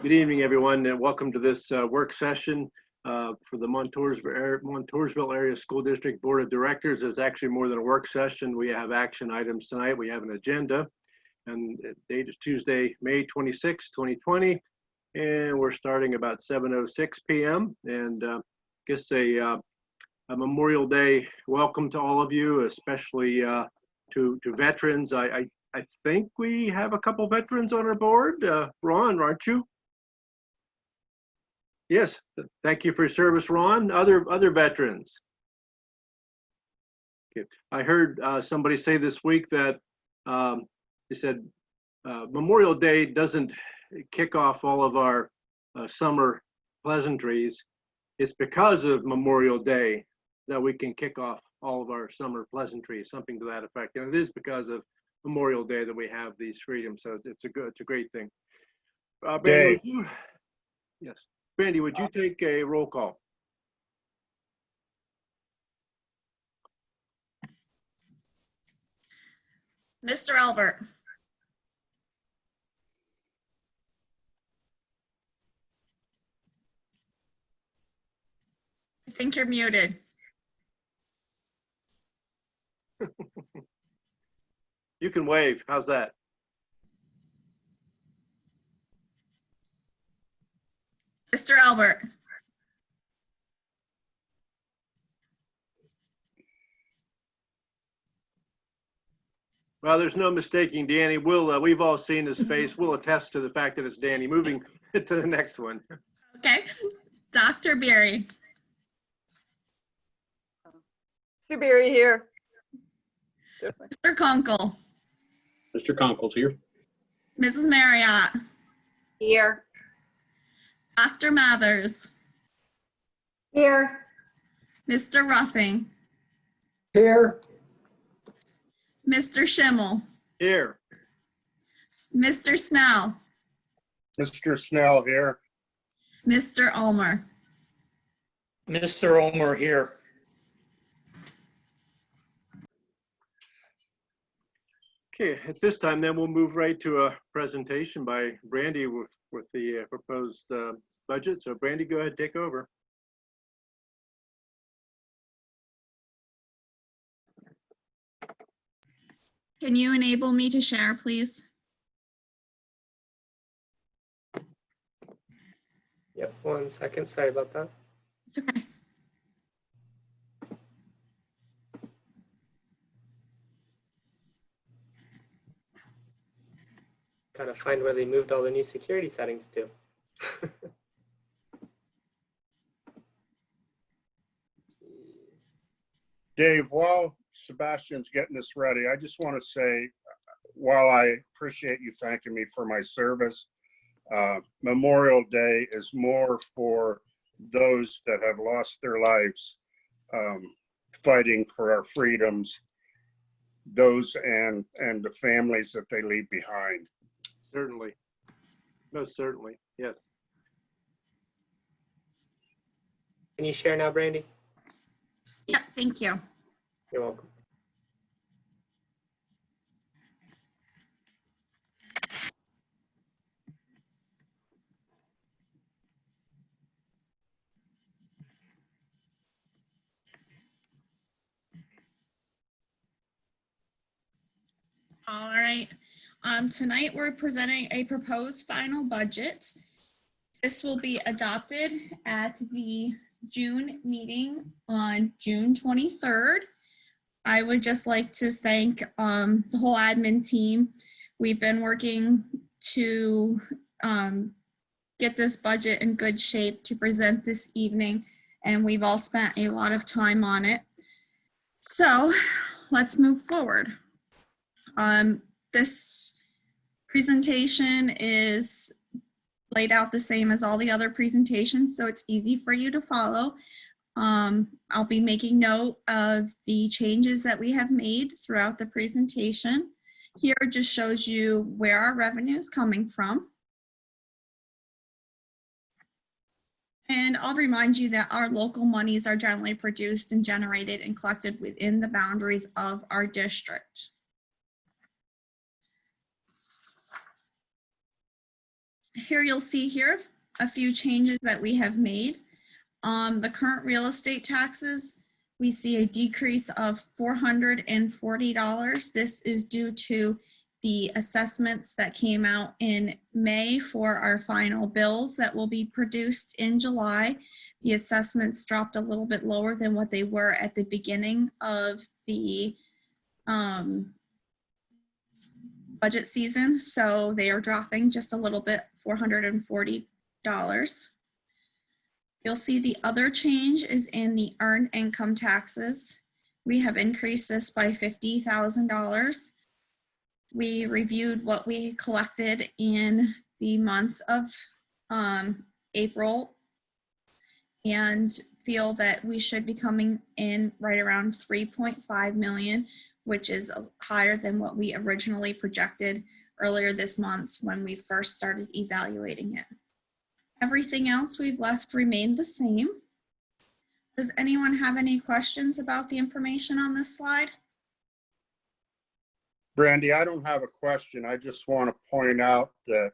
Good evening, everyone, and welcome to this work session for the Montoursville Area School District Board of Directors. It's actually more than a work session. We have action items tonight. We have an agenda, and the date is Tuesday, May 26, 2020, and we're starting about 7:06 p.m. And guess a Memorial Day welcome to all of you, especially to veterans. I think we have a couple veterans on our board. Ron, aren't you? Yes, thank you for your service, Ron. Other veterans. Okay. I heard somebody say this week that they said Memorial Day doesn't kick off all of our summer pleasantries. It's because of Memorial Day that we can kick off all of our summer pleasantries, something to that effect. And it is because of Memorial Day that we have these freedoms. So it's a great thing. Brandy, would you? Yes. Brandy, would you take a roll call? Mr. Albert. I think you're muted. You can wave. How's that? Mr. Albert. Well, there's no mistaking Danny. We've all seen his face. We'll attest to the fact that it's Danny. Moving to the next one. Okay. Dr. Beery. Mr. Beery here. Mr. Kunkel. Mr. Kunkel's here. Mrs. Marriott. Here. Dr. Mathers. Here. Mr. Ruffing. Here. Mr. Schimmel. Here. Mr. Snell. Mr. Snell here. Mr. Ulmer. Mr. Ulmer here. Okay, at this time, then we'll move right to a presentation by Brandy with the proposed budget. So Brandy, go ahead, take over. Can you enable me to share, please? Yep, 1 second. Sorry about that. It's okay. Gotta find where they moved all the new security settings to. Dave, while Sebastian's getting this ready, I just want to say, while I appreciate you thanking me for my service, Memorial Day is more for those that have lost their lives fighting for our freedoms, those and the families that they leave behind. Certainly. Most certainly. Yes. Can you share now, Brandy? Yeah, thank you. You're welcome. All right. Tonight we're presenting a proposed final budget. This will be adopted at the June meeting on June 23rd. I would just like to thank the whole admin team. We've been working to get this budget in good shape to present this evening, and we've all spent a lot of time on it. So let's move forward. This presentation is laid out the same as all the other presentations, so it's easy for you to follow. I'll be making note of the changes that we have made throughout the presentation. Here it just shows you where our revenue is coming from. And I'll remind you that our local monies are generally produced and generated and collected within the boundaries of our district. Here you'll see here a few changes that we have made. The current real estate taxes, we see a decrease of $440. This is due to the assessments that came out in May for our final bills that will be produced in July. The assessments dropped a little bit lower than what they were at the beginning of the budget season, so they are dropping just a little bit, $440. You'll see the other change is in the earned income taxes. We have increased this by $50,000. We reviewed what we collected in the month of April and feel that we should be coming in right around 3.5 million, which is higher than what we originally projected earlier this month when we first started evaluating it. Everything else we've left remained the same. Does anyone have any questions about the information on this slide? Brandy, I don't have a question. I just want to point out that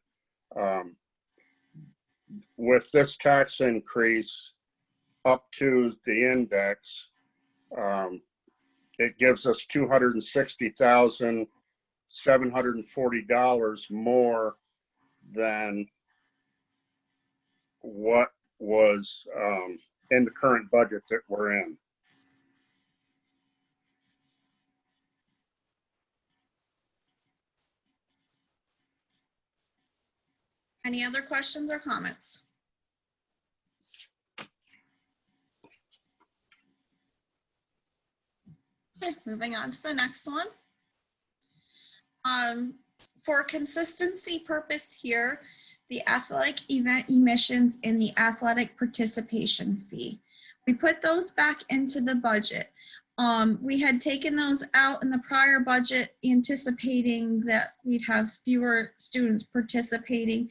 with this tax increase up to the index, it gives us $260,740 more than what was in the current budget that we're in. Any other questions or comments? Okay, moving on to the next one. For consistency purpose here, the athletic event emissions and the athletic participation fee. We put those back into the budget. We had taken those out in the prior budget, anticipating that we'd have fewer students participating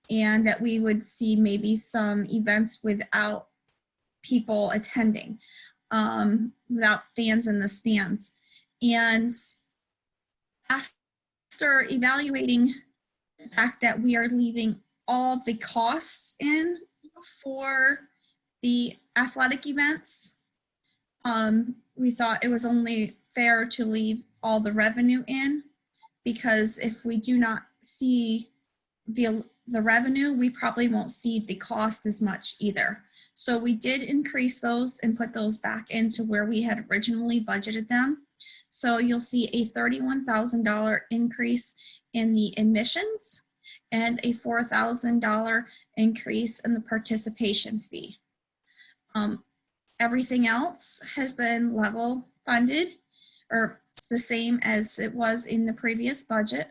and that we would see maybe some events without people attending, without fans in the stands. And after evaluating the fact that we are leaving all the costs in for the athletic events, we thought it was only fair to leave all the revenue in, because if we do not see the revenue, we probably won't see the cost as much either. So we did increase those and put those back into where we had originally budgeted them. So you'll see a $31,000 increase in the admissions and a $4,000 increase in the participation fee. Everything else has been level funded, or it's the same as it was in the previous budget.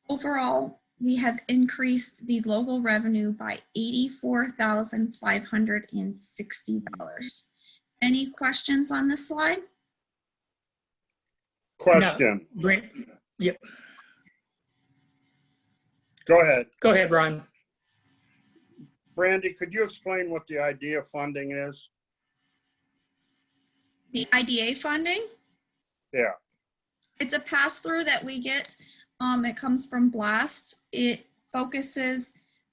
Overall, we have increased the local revenue by $84,560. Any questions on this slide? Question. No, yep. Go ahead. Go ahead, Brian. Brandy, could you explain what the idea of funding is? The IDA funding? Yeah. It's a pass-through that we get. It comes from BLAST. It focuses,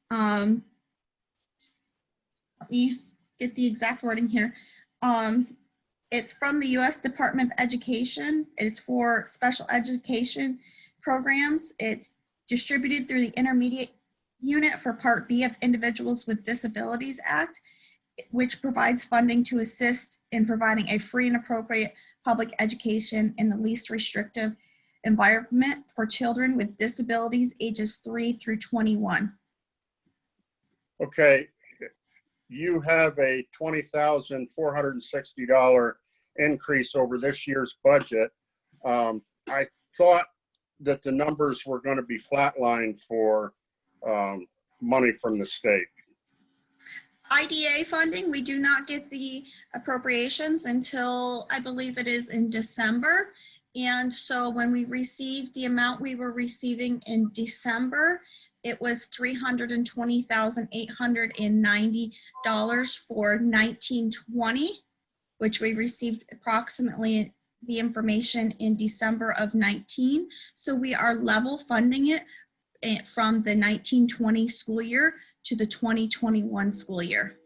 let me get the exact wording here. It's from the U.S. Department of Education. It's for special education programs. It's distributed through the Intermediate Unit for Part B of Individuals with Disabilities Act, which provides funding to assist in providing a free and appropriate public education in the least restrictive environment for children with disabilities ages 3 through 21. Okay. You have a $20,460 increase over this year's budget. I thought that the numbers were going to be flatlined for money from the state. IDA funding, we do not get the appropriations until I believe it is in December. And so when we received the amount we were receiving in December, it was $320,890 for 1920, which we received approximately the information in December of 19. So we are level funding it from the 1920 school year to the 2021 school year.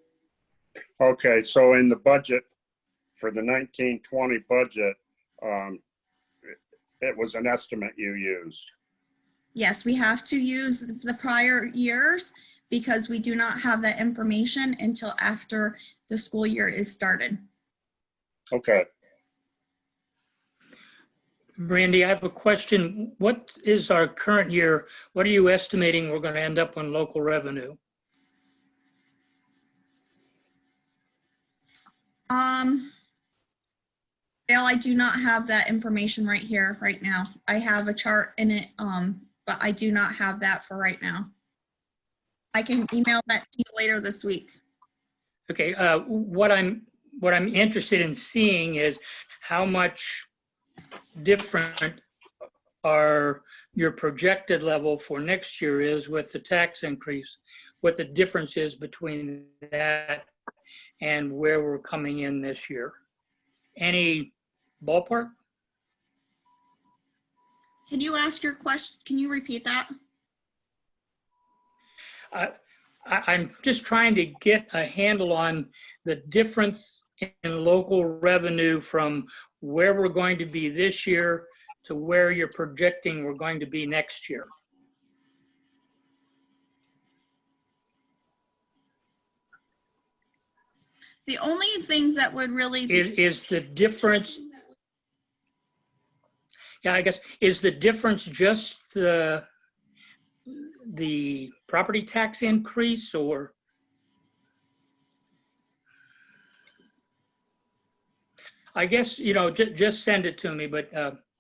Okay, so in the budget for the 1920 budget, it was an estimate you used. Yes, we have to use the prior years because we do not have that information until after the school year is started. Okay. Brandy, I have a question. What is our current year? What are you estimating we're going to end up on local revenue? Dale, I do not have that information right here, right now. I have a chart in it, but I do not have that for right now. I can email that to you later this week. Okay, what I'm interested in seeing is how much different are your projected level for next year is with the tax increase, what the difference is between that and where we're coming in this year. Any ballpark? Can you ask your question? Can you repeat that? I'm just trying to get a handle on the difference in local revenue from where we're going to be this year to where you're projecting we're going to be next year. The only things that would really be Is the difference, yeah, I guess, is the difference just the property tax increase, or? I guess, you know, just send it to me, but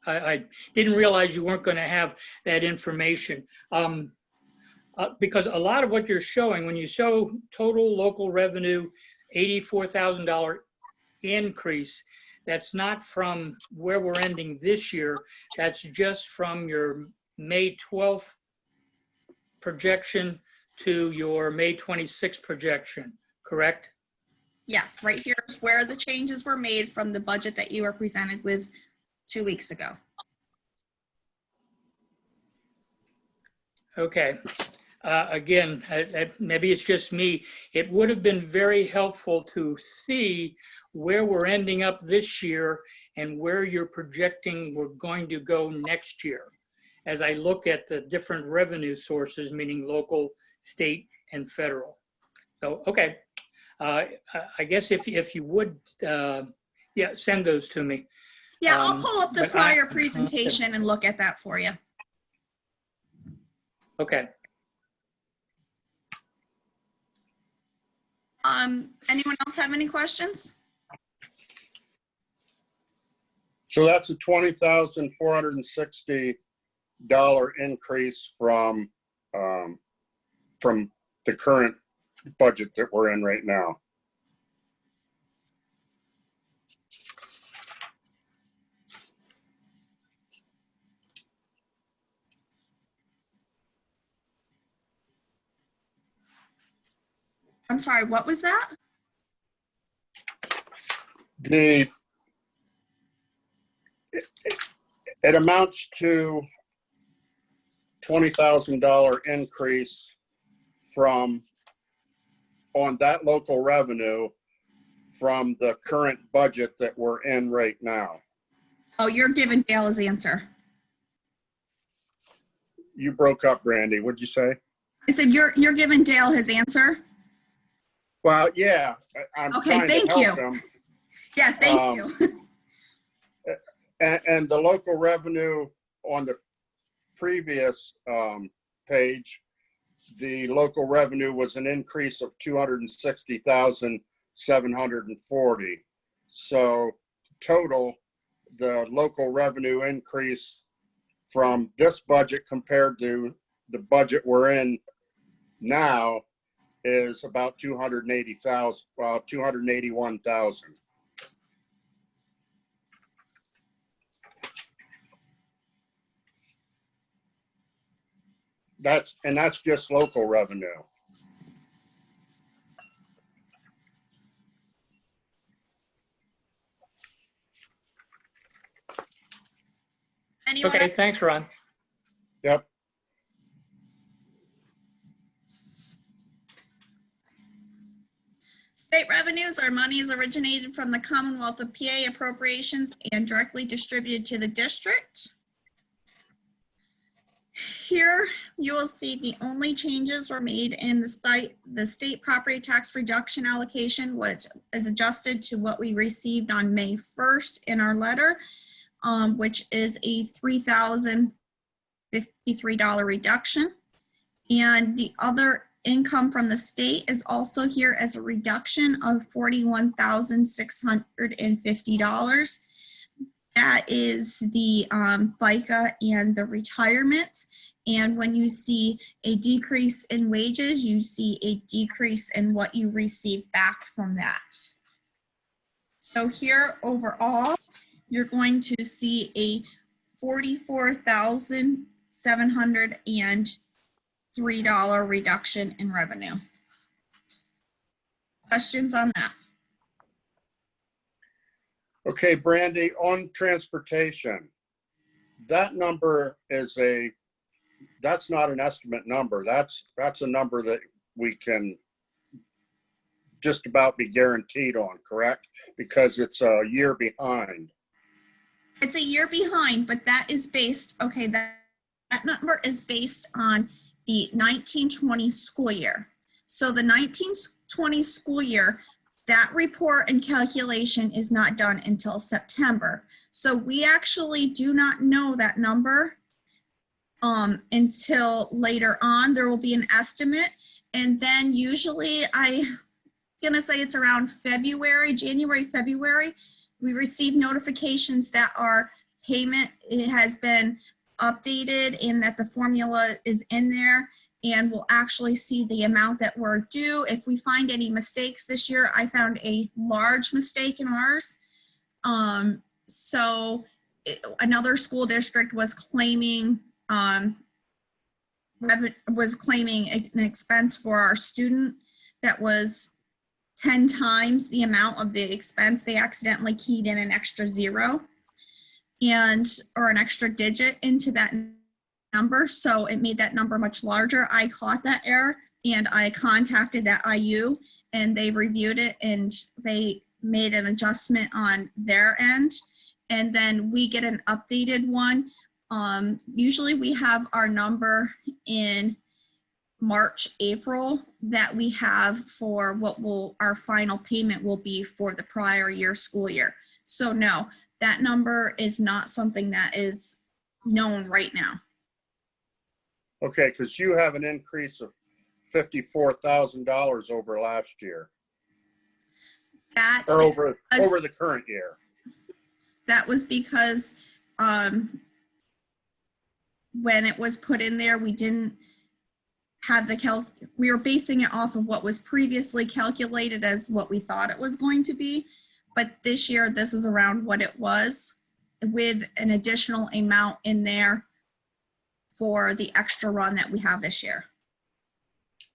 I didn't realize you weren't going to have that information. Because a lot of what you're showing, when you show total local revenue, $84,000 increase, that's not from where we're ending this year. That's just from your May 12th projection to your May 26th projection, correct? yes, right here is where the changes were made from the budget that you were presented with 2 weeks ago. Okay. Again, maybe it's just me. It would have been very helpful to see where we're ending up this year and where you're projecting we're going to go next year. As I look at the different revenue sources, meaning local, state, and federal. So, okay. I guess if you would, yeah, send those to me. Yeah, I'll pull up the but prior presentation and look at that for you. Okay. Anyone else have any questions? So that's a $20,460 increase from the current budget that we're in right now. I'm sorry, what was that? It amounts to $20,000 increase from on that local revenue from the current budget that we're in right now. Oh, you're giving Dale his answer. You broke up, Brandy. What'd you say? I said you're giving Dale his answer. Well, yeah, I'm Okay, trying thank to help you. him. Yeah, thank you. And the local revenue on the previous page, the local revenue was an increase of 260,740. So total, the local revenue increase from this budget compared to the budget we're in now is about 280,000, well, 281,000. That's just local revenue. Anyone Okay, else? thanks, Ron. Yep. State revenues are monies originated from the Commonwealth of PA appropriations and directly distributed to the district. Here, you will see the only changes were made in the state property tax reduction allocation, which is adjusted to what we received on May 1st in our letter, which is a $3,053 reduction. And the other income from the state is also here as a reduction of $41,650. That is the FICA and the retirement. And when you see a decrease in wages, you see a decrease in what you receive back from that. So here overall, you're going to see a $44,703 reduction in revenue. Questions on that? Okay, Brandy, on transportation, that number is that's not an estimate number. That's a number that we can just about be guaranteed on, correct? Because it's a year behind. It's a year behind, but that is based, okay, that number is based on the 1920 school year. So the 1920 school year, that report and calculation is not done until September. So we actually do not know that number until later on. There will be an estimate. And then usually I'm gonna say it's around January, February, we receive notifications that our payment has been updated and that the formula is in there, and we'll actually see the amount that we're due. If we find any mistakes this year, I found a large mistake in ours. Another school district was claiming an expense for our student that was 10 times the amount of the expense. They accidentally keyed in an extra zero or an extra digit into that number, so it made that number much larger. I caught that error and I contacted that IU, and they reviewed it and they made an adjustment on their end, and then we get an updated one. Usually we have our number in March, April that we have for what our final payment will be for the prior year school year. So no, that number is not something that is known right now. Okay, because you have an increase of $54,000 over last year. Or over the current year. That was because when it was put in there, we didn't have we were basing it off of what was previously calculated as what we thought it was going to be. But this year, this is around what it was, with an additional amount in there for the extra run that we have this year.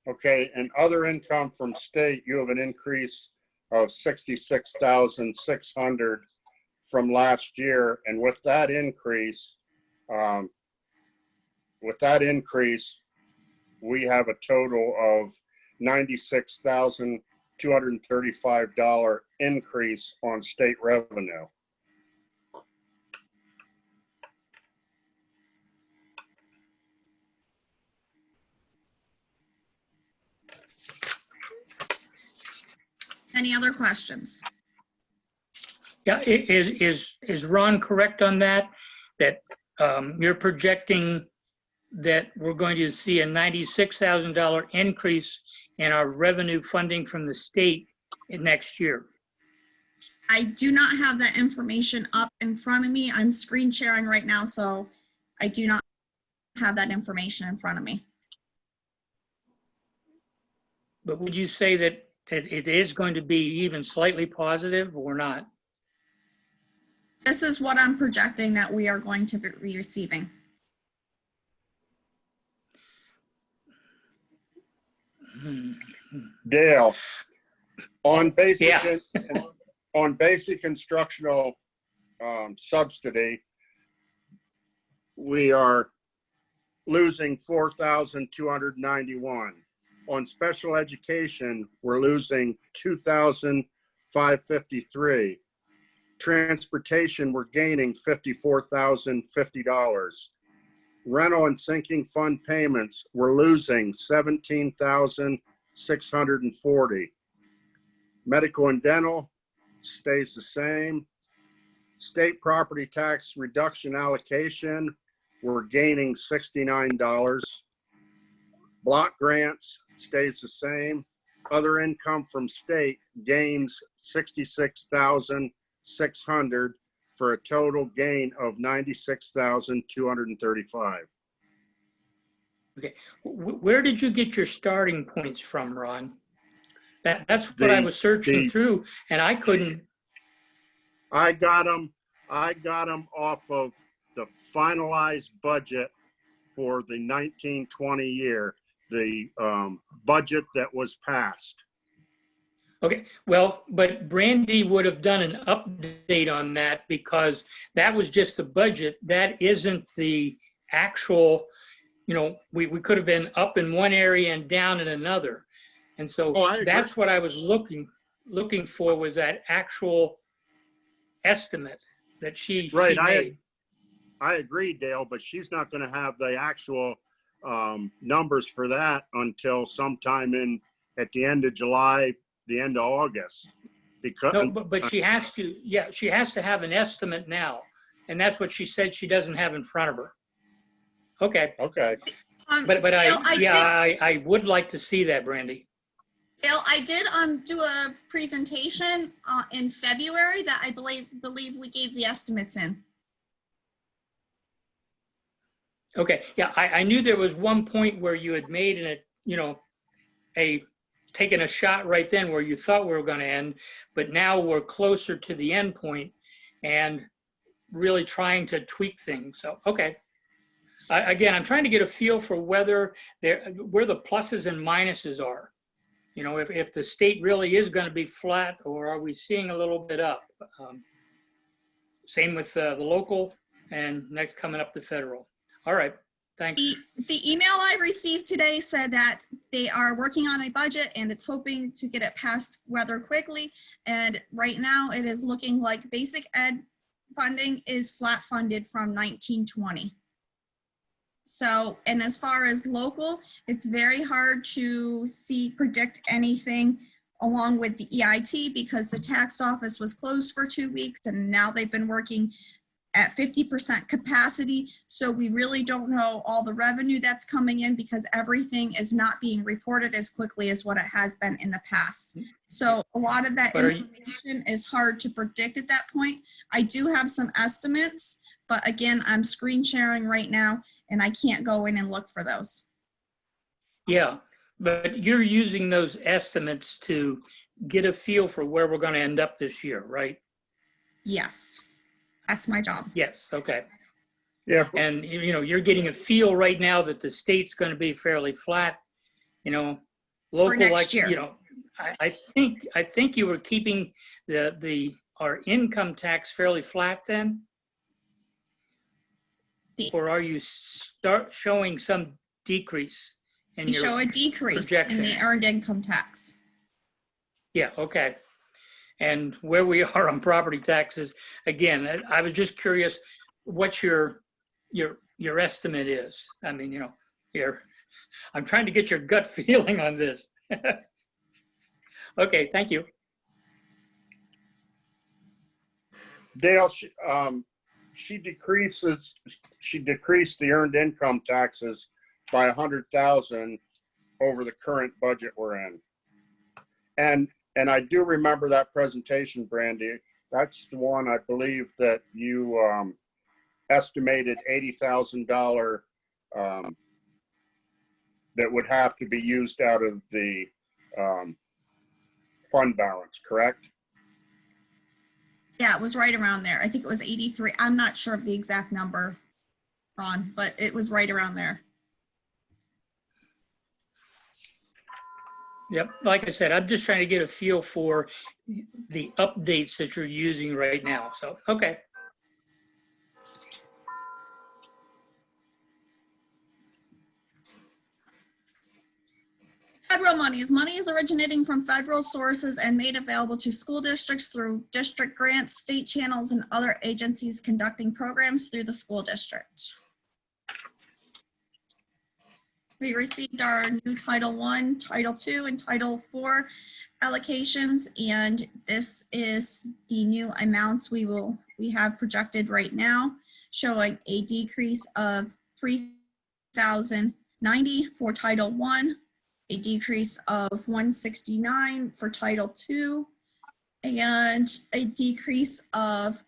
Okay, and other income from state, you have an increase of $66,600 from last year. And with that increase, we have a total of $96,235 increase on state revenue. Any other questions? Yeah, is Ron correct on that? That you're projecting that we're going to see a $96,000 increase in our revenue funding from the state in next year? I do not have that information up in front of me. I'm screen sharing right now, so I do not have that information in front of me. But would you say that it is going to be even slightly positive or not? This is what I'm projecting that we are going to be receiving. Dale, on basic, Yeah. on basic instructional subsidy, we are losing $4,291. On special education, we're losing $2,553. Transportation, we're gaining $54,050. Rental and sinking fund payments, we're losing $17,640. Medical and dental stays the same. State property tax reduction allocation, we're gaining $69. Block grants stays the same. Other income from state gains $66,600 for a total gain of $96,235. Okay, where did you get your starting points from, Ron? That's what I was searching through, and I couldn't. I got them off of the finalized budget for the 1920 year, the budget that was passed. Okay, well, but Brandy would have done an update on that because that was just the budget. That isn't the actual, you know, we could have been up in one area and down in another. And so that's what I was looking for, was that actual estimate that she made. I agree, Dale, but she's not going to have the actual numbers for that until sometime at the end of July, the end of August. Because no, but she has to, yeah, she has to have an estimate now, and that's what she said she doesn't have in front of her. Okay. Okay. But I would like to see that, Brandy. Dale, I did do a presentation in February that I believe we gave the estimates in. Okay, yeah, I knew there was one point where you had made taken a shot right then where you thought we were going to end, but now we're closer to the end point and really trying to tweak things. So, okay. Again, I'm trying to get a feel for where the pluses and minuses are. You know, if the state really is going to be flat, or are we seeing a little bit up? Same with the local, and next coming up the federal. All right, thanks. The email I received today said that they are working on a budget and it's hoping to get it passed rather quickly. And right now it is looking like basic ed funding is flat funded from 1920. So, and as far as local, it's very hard to predict anything along with the EIT because the tax office was closed for 2 weeks and now they've been working at 50% capacity. So we really don't know all the revenue that's coming in because everything is not being reported as quickly as what it has been in the past. So a lot of that information is hard to predict at that point. I do have some estimates, but again, I'm screen sharing right now and I can't go in and look for those. Yeah, but you're using those estimates to get a feel for where we're going to end up this year, right? Yes. That's my job. Yes, okay. Yeah. And, you know, you're getting a feel right now that the state's going to be fairly flat, you know, local, next year. You know, I think you were keeping our income tax fairly flat then? Or are you showing some decrease in We your show a decrease projection? in the earned income tax. Yeah, okay. And where we are on property taxes, again, I was just curious what your estimate is. I mean, you know, I'm trying to get your gut feeling on this. Okay, thank you. Dale, she decreased the earned income taxes by 100,000 over the current budget we're in. And I do remember that presentation, Brandy. That's the one I believe that you estimated $80,000 that would have to be used out of the fund balance, correct? Yeah, it was right around there. I think it was 83. I'm not sure of the exact number, Ron, but it was right around there. Yep, like I said, I'm just trying to get a feel for the updates that you're using right now. So, okay. Federal monies originating from federal sources and made available to school districts through district grants, state channels, and other agencies conducting programs through the school district. We received our new Title I, Title II, and Title IV allocations, and this is the new amounts we have projected right now, showing a decrease of $3,090 for Title I, a decrease of $169 for Title II, and a decrease of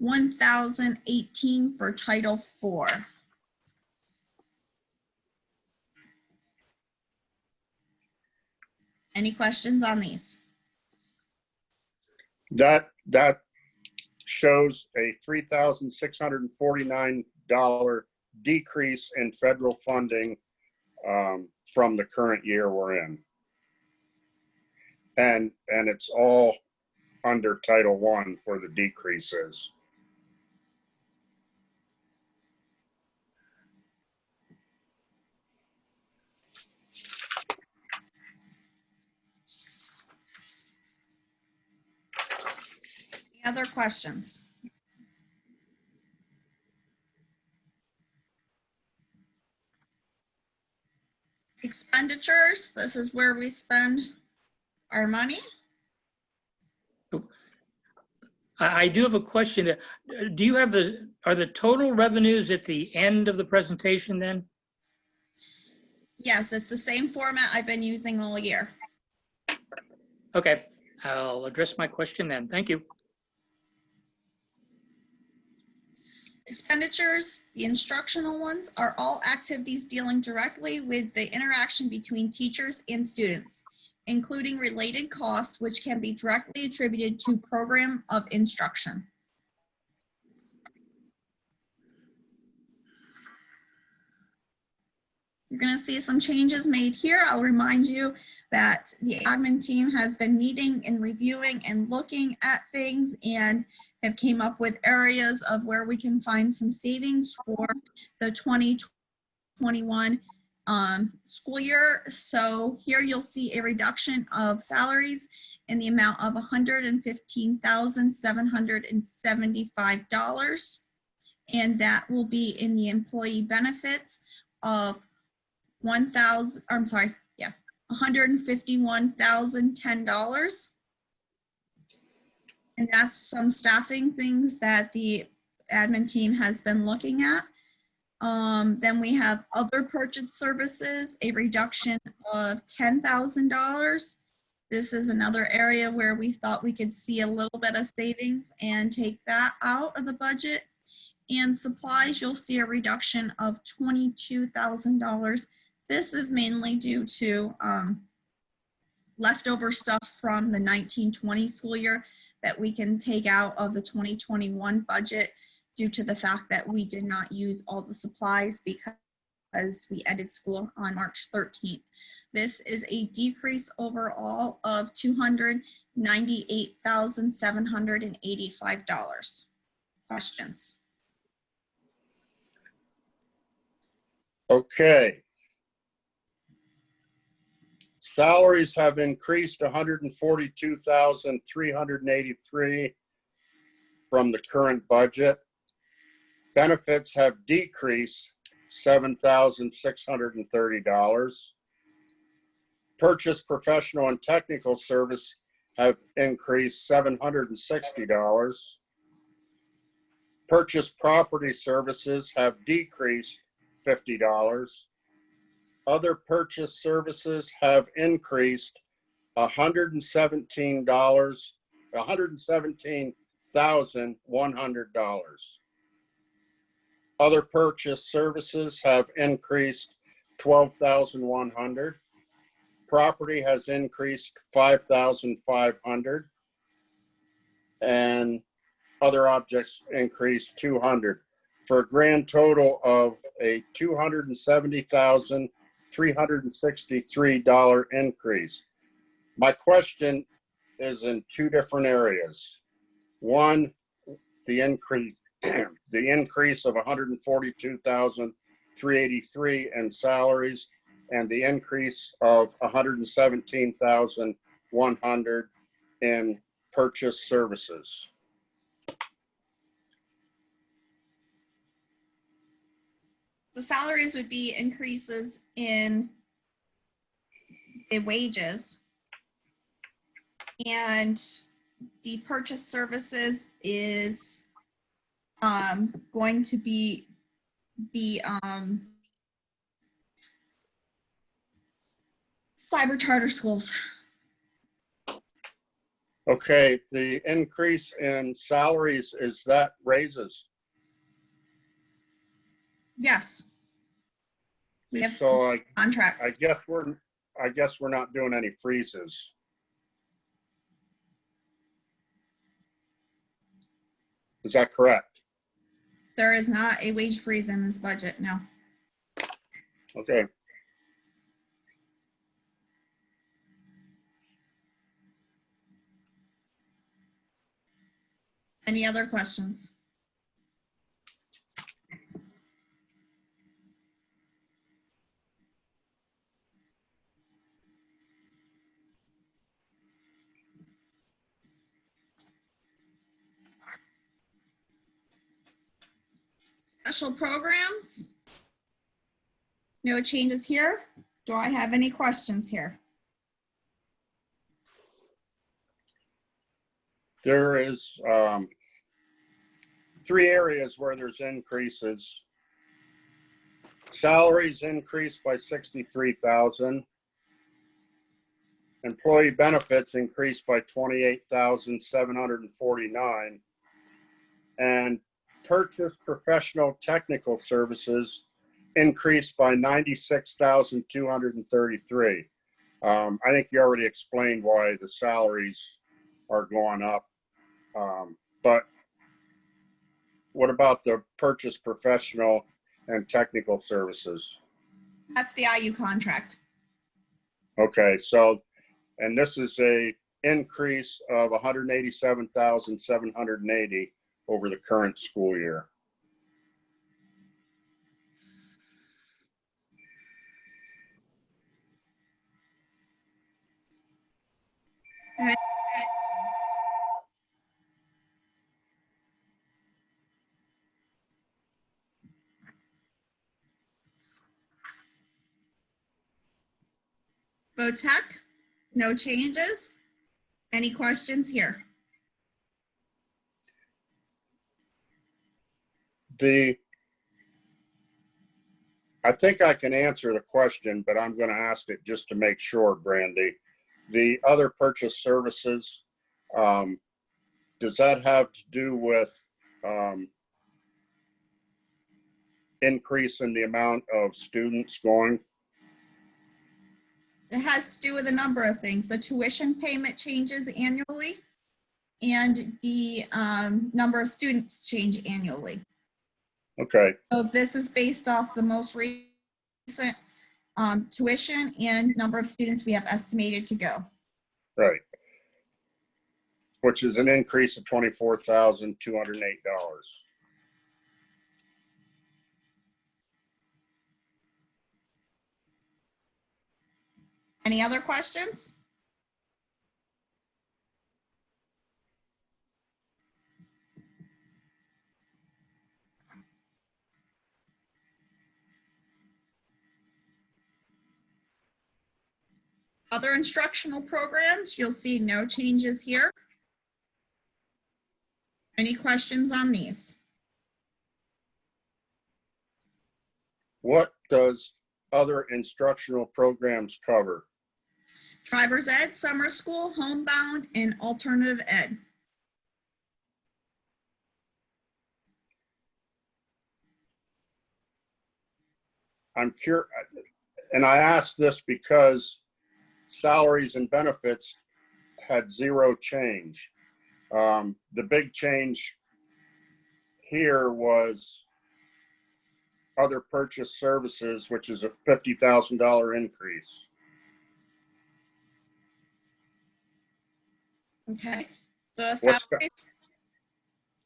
$1,018 for Title IV. Any questions on these? That shows a $3,649 decrease in federal funding from the current year we're in. And it's all under Title I where the decrease is. Any other questions? Expenditures, this is where we spend our money. I do have a question. Do you have are the total revenues at the end of the presentation then? Yes, it's the same format I've been using all year. Okay, I'll address my question then. Thank you. Expenditures, the instructional ones, are all activities dealing directly with the interaction between teachers and students, including related costs which can be directly attributed to program of instruction. You're going to see some changes made here. I'll remind you that the admin team has been meeting and reviewing and looking at things and have came up with areas of where we can find some savings for the 2021 school year. So here you'll see a reduction of salaries in the amount of $115,775. And that will be in the employee benefits of $151,010. And that's some staffing things that the admin team has been looking at. Then we have other purchase services, a reduction of $10,000. This is another area where we thought we could see a little bit of savings and take that out of the budget. And supplies, you'll see a reduction of $22,000. This is mainly due to leftover stuff from the 1920 school year that we can take out of the 2021 budget due to the fact that we did not use all the supplies because we ended school on March 13th. This is a decrease overall of $298,785. Questions? Okay. Salaries have increased $142,383 from the current budget. Benefits have decreased $7,630. Purchase professional and technical service have increased $760. Purchase property services have decreased $50. Other purchase services have increased $117,100. Other purchase services have increased $12,100. Property has increased $5,500. And other objects increased $200, for a grand total of a $270,363 increase. My question is in two different areas. One, the increase of $142,383 in salaries, and the increase of 117,100 in purchase services. The salaries would be increases in the wages. And the purchase services is going to be the cyber charter schools. Okay, the increase in salaries, is that raises? Yes. We have So I contracts. guess we're not doing any freezes. Is that correct? There is not a wage freeze in this budget, no. Okay. Any other questions? Special programs? No changes here. Do I have any questions here? There is 3 areas where there's increases. Salaries increased by 63,000. Employee benefits increased by 28,749. And purchase professional technical services increased by 96,233. I think you already explained why the salaries are going up. But what about the purchase professional and technical services? That's the IU contract. Okay, so, and this is a increase of 187,780 over the current school year. Okay. VOTEC, no changes. Any questions here? I think I can answer the question, but I'm going to ask it just to make sure, Brandy. The other purchase services, does that have to do with increase in the amount of students going? It has to do with a number of things. The tuition payment changes annually, and the number of students change annually. Okay, So this is based off the most recent tuition and number of students we have estimated to go. right. Which is an increase of $24,208. Any other questions? Other instructional programs, you'll see no changes here. Any questions on these? What does other instructional programs cover? Driver's ed, summer school, homebound, and alternative ed. I'm curious, and I asked this because salaries and benefits had 0 change. The big change here was other purchase services, which is a $50,000 increase. Okay. The What's salaries,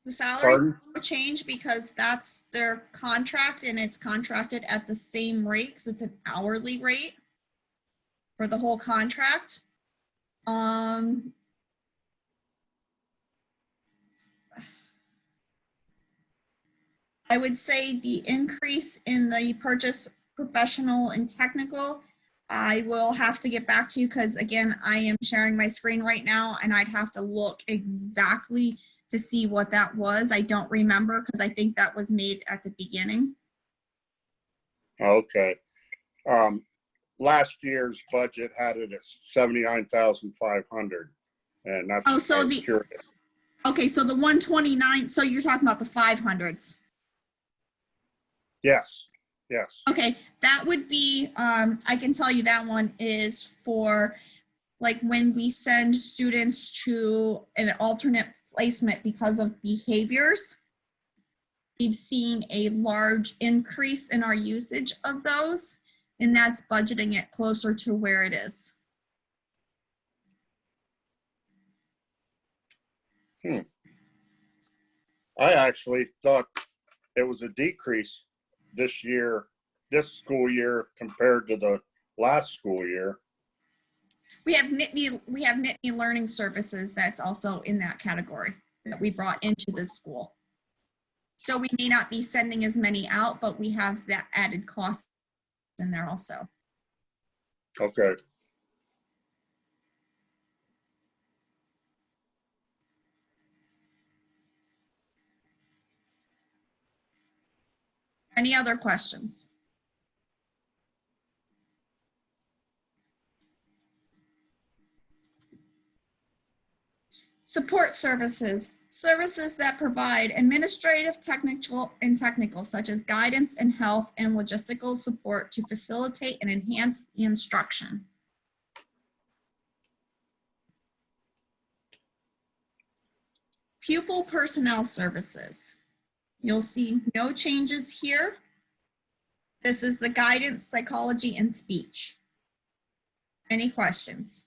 The salaries Pardon? will change because that's their contract and it's contracted at the same rate, 'cause it's an hourly rate for the whole contract. I would say the increase in the purchase professional and technical, I will have to get back to you because again, I am sharing my screen right now and I'd have to look exactly to see what that was. I don't remember because I think that was made at the beginning. Okay. Last year's budget had it at 79,500, and that's. Oh, so I was the- curious. Okay, so the 129, so you're talking about the 500s. Yes, yes. Okay, that would be, I can tell you that one is for like when we send students to an alternate placement because of behaviors. We've seen a large increase in our usage of those, and that's budgeting it closer to where it is. I actually thought it was a decrease this year, this school year compared to the last school year. We have Nittany Learning Services that's also in that category that we brought into the school. So we may not be sending as many out, but we have that added cost in there also. Okay. Any other questions? Support services, services that provide administrative, technical, such as guidance and health and logistical support to facilitate and enhance the instruction. Pupil personnel services. You'll see no changes here. This is the guidance, psychology, and speech. Any questions?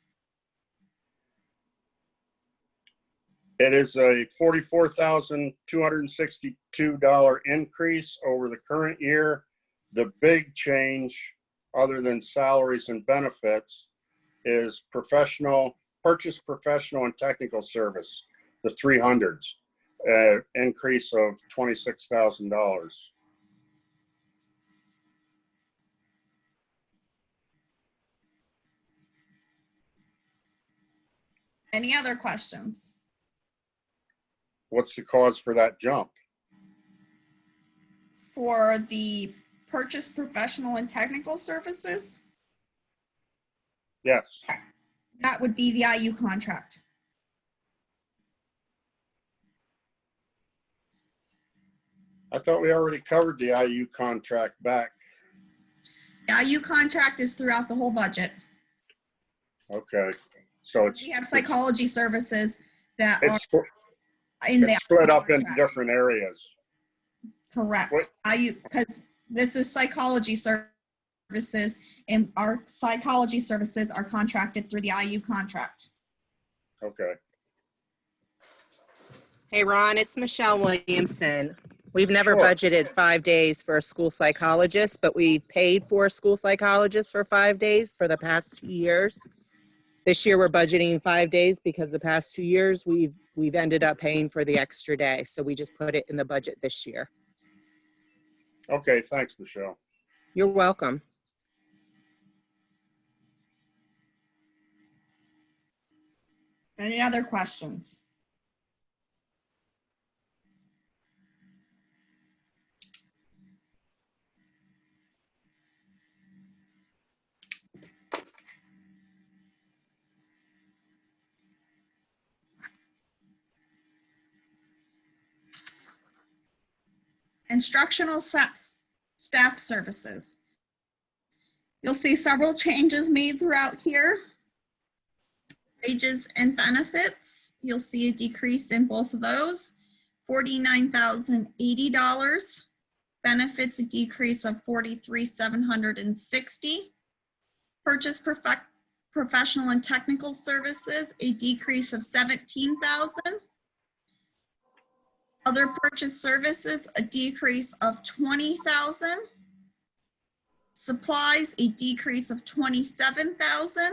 It is a $44,262 increase over the current year. The big change, other than salaries and benefits, is purchase professional and technical service, the 300s, increase of $26,000. Any other questions? What's the cause for that jump? For the purchase professional and technical services, Yes. that would be the IU contract. I thought we already covered the IU contract back. The IU contract is throughout the whole budget. Okay, so it's. We have psychology services that are It's in the it's split up in contract. different areas. Correct. What- IU, because this is psychology services and our psychology services are contracted through the IU contract. Okay, Hey, Ron, it's Michelle Williamson. We've never Sure. budgeted 5 days for a school psychologist, but we've paid for a school psychologist for 5 days for the past 2 years. This year, we're budgeting 5 days because the past 2 years, we've ended up paying for the extra day. So we just put it in the budget this year. okay, thanks, Michelle. You're welcome. Any other questions? Instructional staff services. You'll see several changes made throughout here. Wages and benefits, you'll see a decrease in both of those. $49,080. Benefits, a decrease of $43,760. Purchase professional and technical services, a decrease of $17,000. Other purchase services, a decrease of 20,000. Supplies, a decrease of 27,000.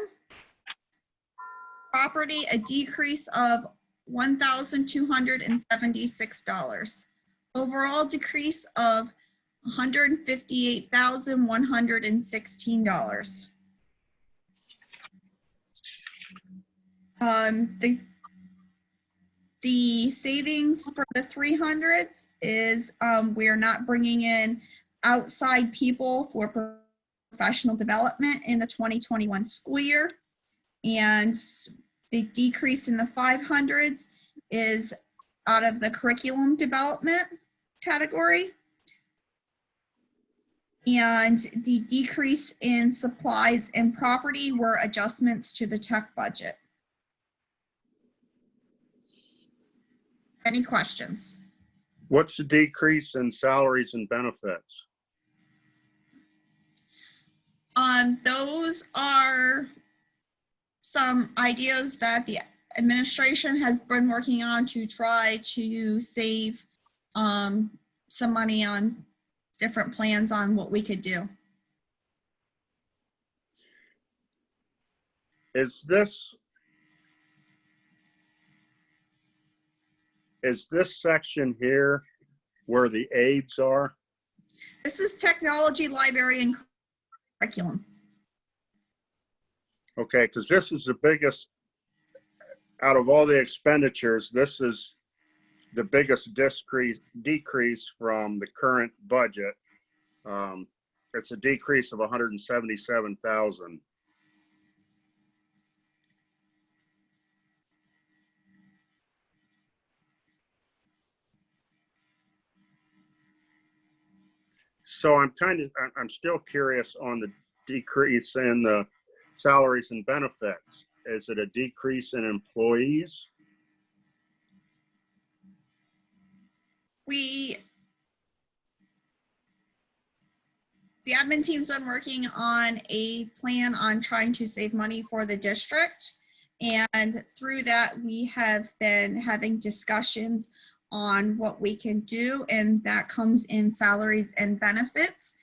Property, a decrease of $1,276. Overall decrease of $158,116. The savings for the 300s is we're not bringing in outside people for professional development in the 2021 school year. And the decrease in the 500s is out of the curriculum development category. And the decrease in supplies and property were adjustments to the tech budget. Any questions? What's the decrease in salaries and benefits? Those are some ideas that the administration has been working on to try to save some money on different plans on what we could do. Is this section here where the aides are? This is technology, library, and curriculum. Okay, because this is the biggest, out of all the expenditures, this is the biggest decrease from the current budget. It's a decrease of 177,000. So I'm still curious on the decrease in the salaries and benefits. Is it a decrease in employees? The admin team's been working on a plan on trying to save money for the district. And through that, we have been having discussions on what we can do, and that comes in salaries and benefits.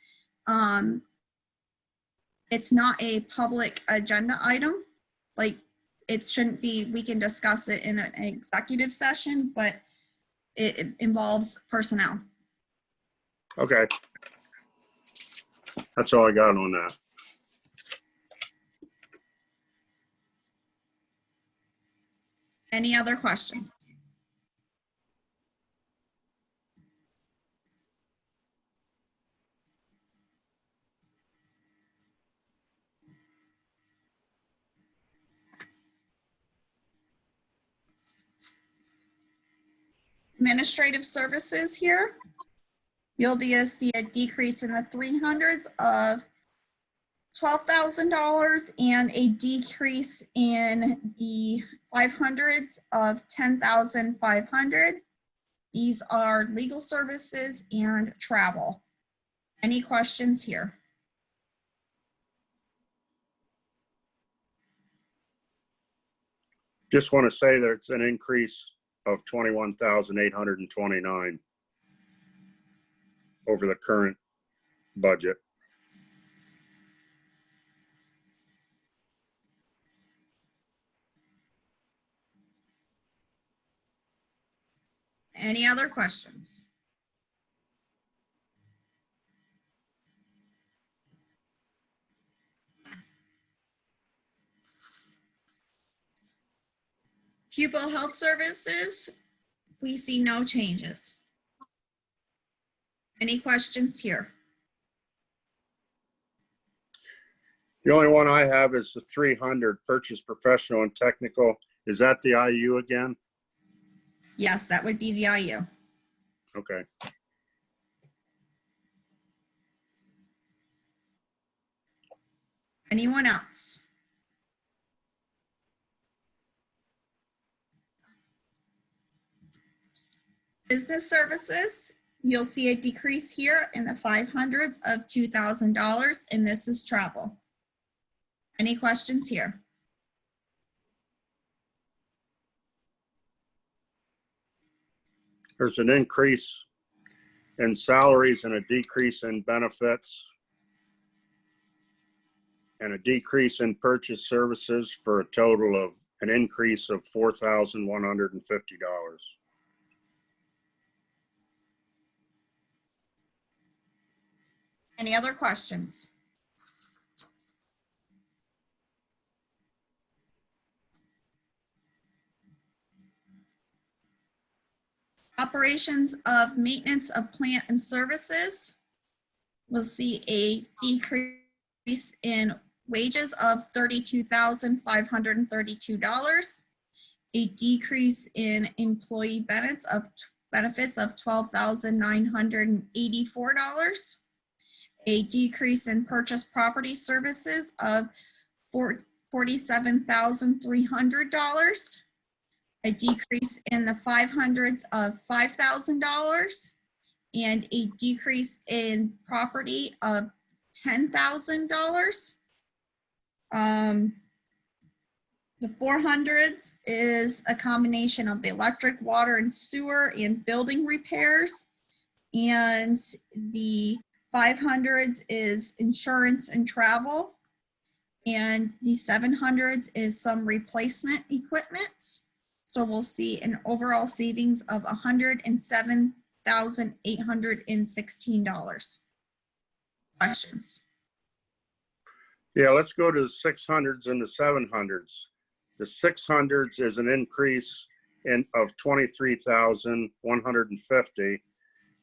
It's not a public agenda item. Like, it shouldn't be, we can discuss it in an executive session, but it involves personnel. Okay. That's all I got on that. Any other questions? Administrative services here. You'll see a decrease in the 300s of $12,000 and a decrease in the 500s of $10,500. These are legal services and travel. Any questions here? Just want to say that it's an increase of 21,829 over the current budget. Any other questions? Pupil health services, we see no changes. Any questions here? The only one I have is the 300 purchase professional and technical. Is that the IU again? Yes, that would be the IU. Okay. Anyone else? Business services, you'll see a decrease here in the 500s of $2,000, and this is travel. Any questions here? There's an increase in salaries and a decrease in benefits, and a decrease in purchase services for a total of an increase of $4,150. Any other questions? Operations of maintenance of plant and services. We'll see a decrease in wages of $32,532. A decrease in employee benefits of $12,984. A decrease in purchase property services of $47,300. A decrease in the 500s of $5,000, and a decrease in property of $10,000. The 400s is a combination of the electric, water, and sewer and building repairs. And the 500s is insurance and travel. And the 700s is some replacement equipment. So we'll see an overall savings of $107,816. Questions? Yeah, let's go to the 600s and the 700s. The 600s is an increase of 23,150,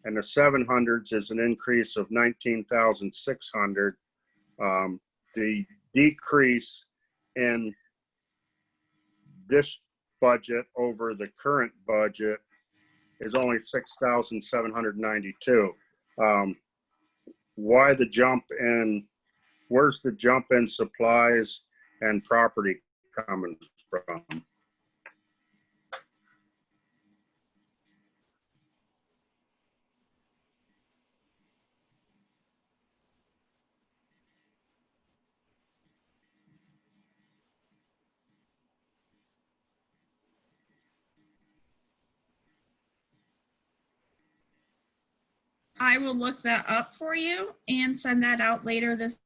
and the 700s is an increase of 19,600. The decrease in this budget over the current budget is only 6,792. Why the jump in? Where's the jump in supplies and property coming from? I will look that up for you and send that out later this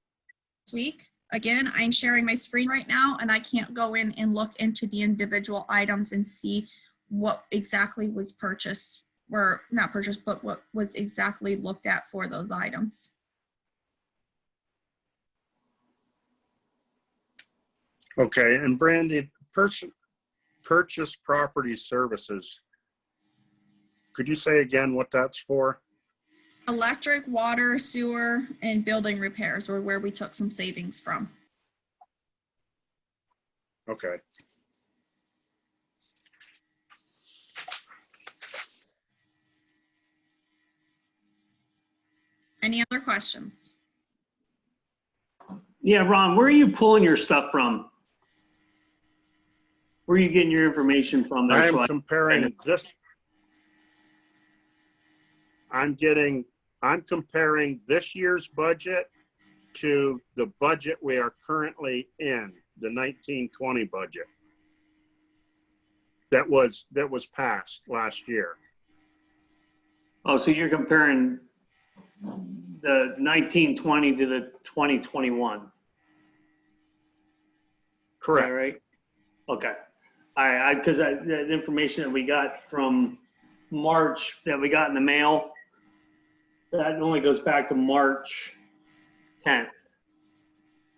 week. Again, I'm sharing my screen right now and I can't go in and look into the individual items and see what exactly was purchased, or not purchased, but what was exactly looked at for those items. Okay, and Brandy, purchase property services. Could you say again what that's for? Electric, water, sewer, and building repairs were where we took some savings from. Okay. Any other questions? Yeah, Ron, where are you pulling your stuff from? Where are you getting your information from there? I'm comparing this. I'm comparing this year's budget to the budget we are currently in, the 1920 budget that was passed last year. Oh, so you're comparing the 1920 to the 2021. Correct. All right. Okay. All right. Because the information that we got from March that we got in the mail, that only goes back to March 10th.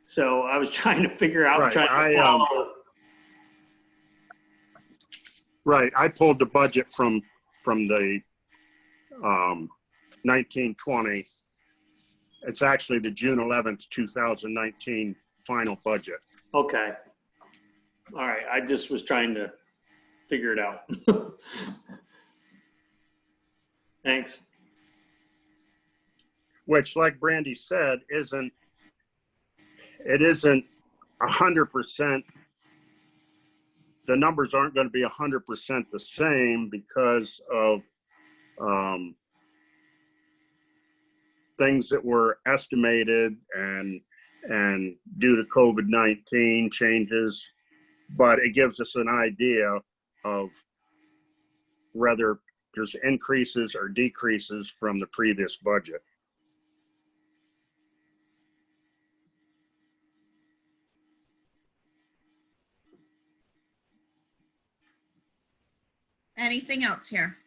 So I was trying to figure out, Right. trying to follow. Right. I pulled the budget from the 1920. It's actually the June 11th, 2019 final budget. Okay. All right. I just was trying to figure it out. Thanks. Which, like Brandy said, isn't 100%. The numbers aren't going to be 100% the same because of things that were estimated and due to COVID-19 changes, but it gives us an idea of rather there's increases or decreases from the previous budget. Anything else here?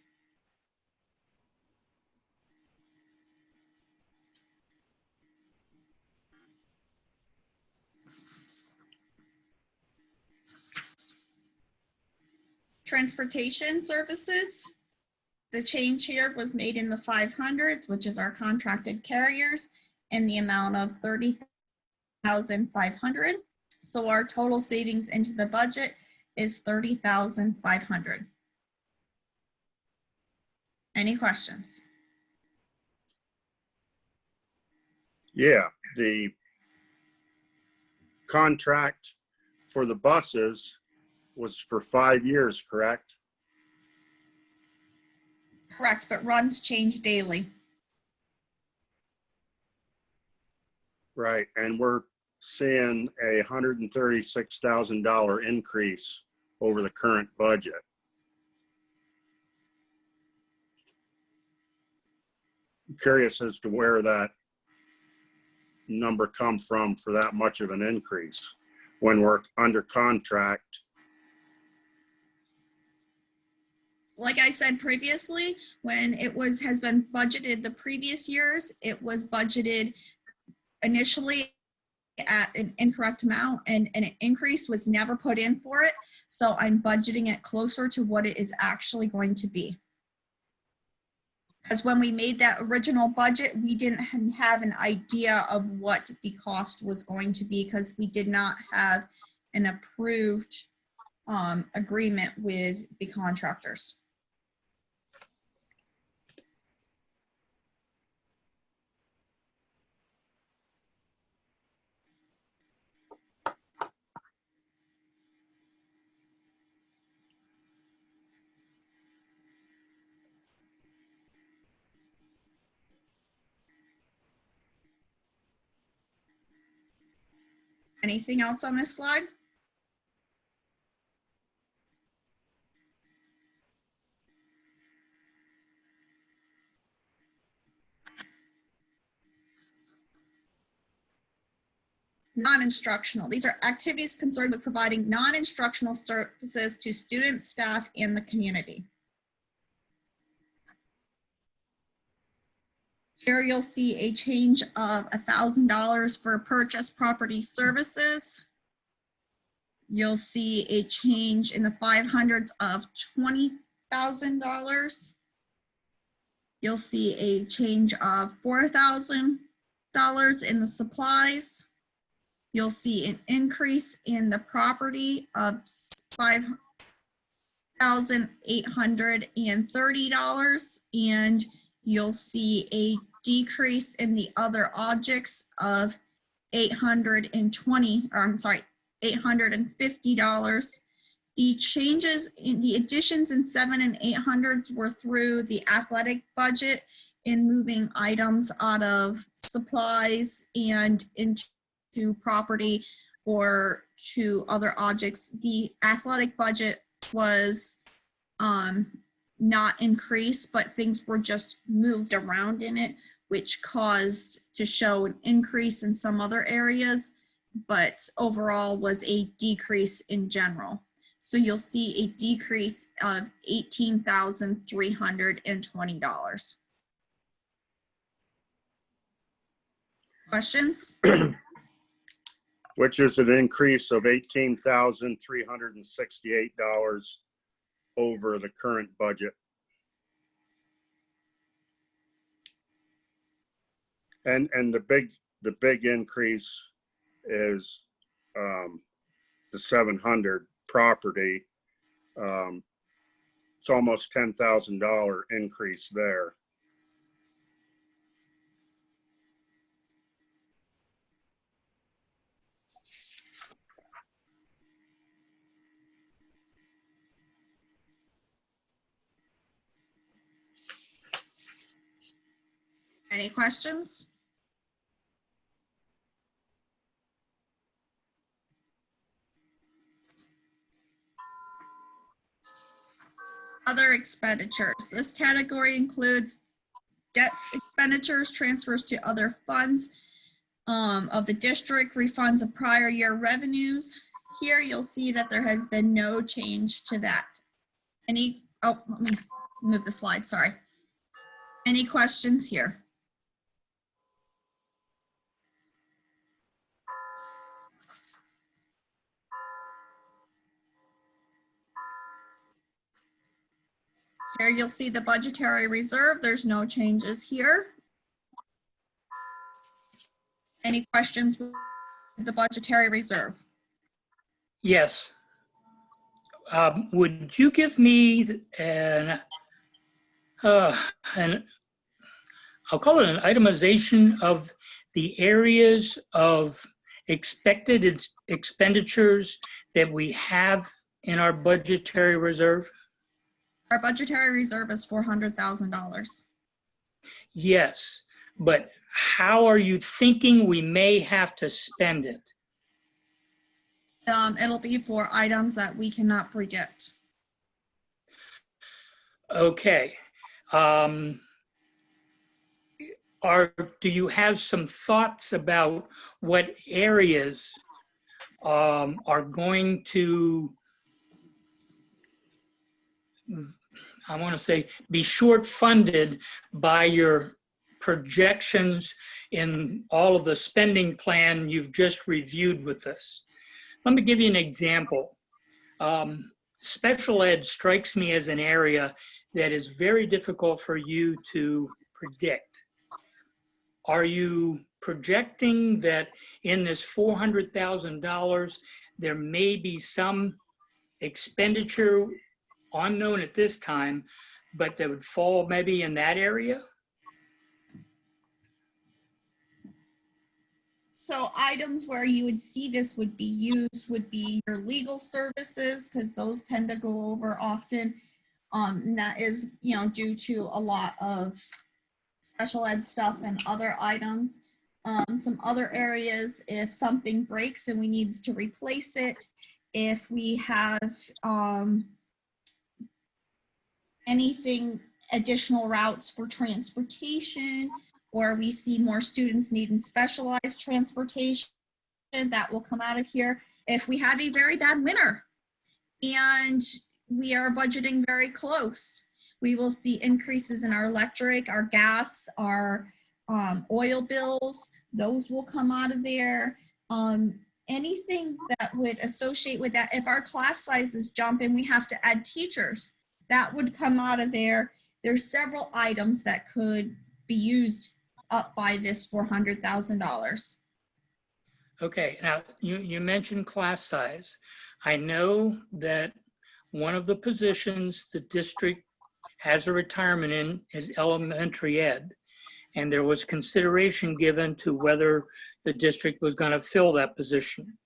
Transportation services. The change here was made in the 500s, which is our contracted carriers, in the amount of 30,500. So our total savings into the budget is 30,500. Any questions? Yeah, the contract for the buses was for 5 years, correct? Correct, but runs change daily. Right, and we're seeing a $136,000 increase over the current budget. I'm curious as to where that number come from for that much of an increase when we're under contract. Like I said previously, when it has been budgeted the previous years, it was budgeted initially at an incorrect amount, and an increase was never put in for it. So I'm budgeting it closer to what it is actually going to be. Because when we made that original budget, we didn't have an idea of what the cost was going to be because we did not have an approved agreement with the contractors. Anything else on this slide? Non-instructional. These are activities concerned with providing non-instructional services to students, staff, and the community. Here you'll see a change of $1,000 for purchase property services. You'll see a change in the 500s of $20,000. You'll see a change of $4,000 in the supplies. You'll see an increase in the property of $5,830, and you'll see a decrease in the other objects of $850. The changes in the additions in 7 and 800s were through the athletic budget in moving items out of supplies and into property or to other objects. The athletic budget was not increased, but things were just moved around in it, which caused to show an increase in some other areas, but overall was a decrease in general. So you'll see a decrease of $18,320. Questions? Which is an increase of $18,368 over the current budget. And the big increase is the 700 property. It's almost $10,000 increase there. Any questions? Other expenditures. This category includes debt expenditures, transfers to other funds of the district, refunds of prior year revenues. Here you'll see that there has been no change to that. Oh, let me move the slide, sorry. Any questions here? Here you'll see the budgetary reserve. There's no changes here. Any questions with the budgetary reserve? Yes. Would you give me I'll call it an itemization of the areas of expected expenditures that we have in our budgetary reserve? Our budgetary reserve is $400,000. Yes, but how are you thinking we may have to spend it? It'll be for items that we cannot predict. Okay. Do you have some thoughts about what areas are going to, I want to say, be short funded by your projections in all of the spending plan you've just reviewed with us? Let me give you an example. Special ed strikes me as an area that is very difficult for you to predict. Are you projecting that in this $400,000, there may be some expenditure unknown at this time, but that would fall maybe in that area? So items where you would see this would be used would be your legal services, because those tend to go over often. And that is, due to a lot of special ed stuff and other items. Some other areas, if something breaks and we need to replace it, if we have anything additional routes for transportation, or we see more students needing specialized transportation, that will come out of here. If we have a very bad winter and we are budgeting very close, we will see increases in our electric, our gas, our oil bills. Those will come out of there. Anything that would associate with that. If our class sizes jump and we have to add teachers, that would come out of there. There's several items that could be used up by this $400,000. Okay, now you mentioned class size. I know that one of the positions the district has a retirement in is elementary ed, and there was consideration given to whether the district was going to fill that position.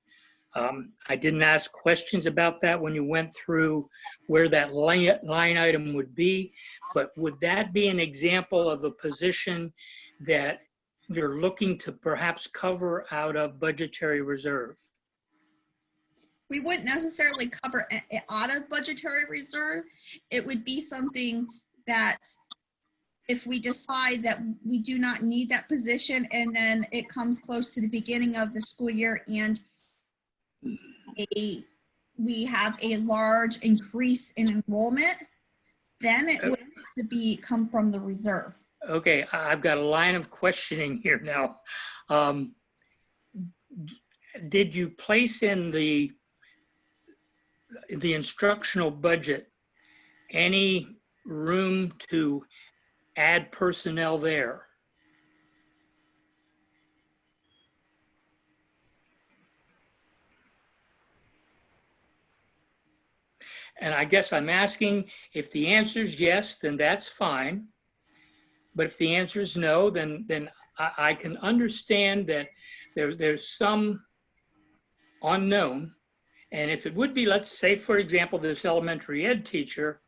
I didn't ask questions about that when you went through where that line item would be, but would that be an example of a position that you're looking to perhaps cover out of budgetary reserve? We wouldn't necessarily cover it out of budgetary reserve. It would be something that if we decide that we do not need that position and then it comes close to the beginning of the school year and we have a large increase in enrollment, then it would have to come from the reserve. Okay, I've got a line of questioning here now. Did you place in the instructional budget any room to add personnel there? And I guess I'm asking, if the answer is yes, then that's fine. But if the answer is no, then I can understand that there's some unknown. And if it would be, let's say, for example, this elementary ed teacher,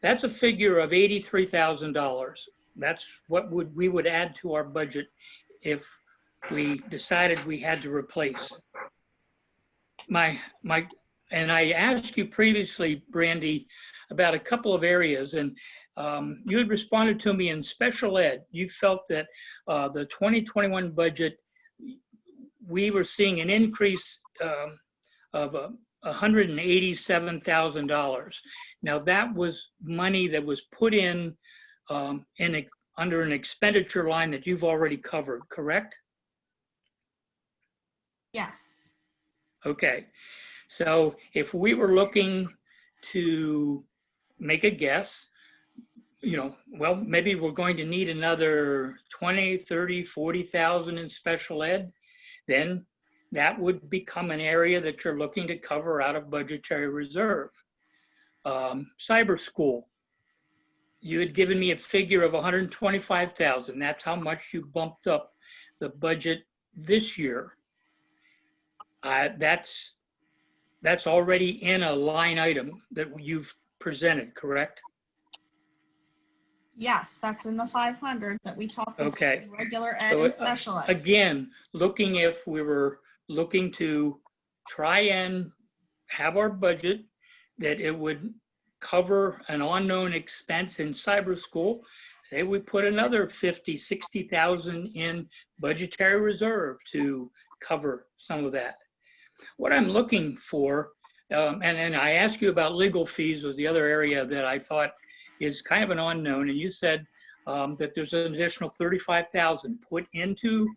that's a figure of $83,000. That's what we would add to our budget if we decided we had to replace. And I asked you previously, Brandy, about a couple of areas, and you had responded to me in special ed. You felt that the 2021 budget, we were seeing an increase of $187,000. Now that was money that was put in under an expenditure line that you've already covered, correct? Yes. Okay, so if we were looking to make a guess, well, maybe we're going to need another 20, 30, 40,000 in special ed, then that would become an area that you're looking to cover out of budgetary reserve. Cyber school, you had given me a figure of 125,000. That's how much you bumped up the budget this year. That's already in a line item that you've presented, correct? Yes, that's in the 500s that we talked about. Okay. Regular ed So, and special ed. Again, looking if we were looking to try and have our budget that it would cover an unknown expense in cyber school, say we put another 50, 60,000 in budgetary reserve to cover some of that. What I'm looking for, and then I asked you about legal fees was the other area that I thought is kind of an unknown, and you said that there's an additional 35,000 put into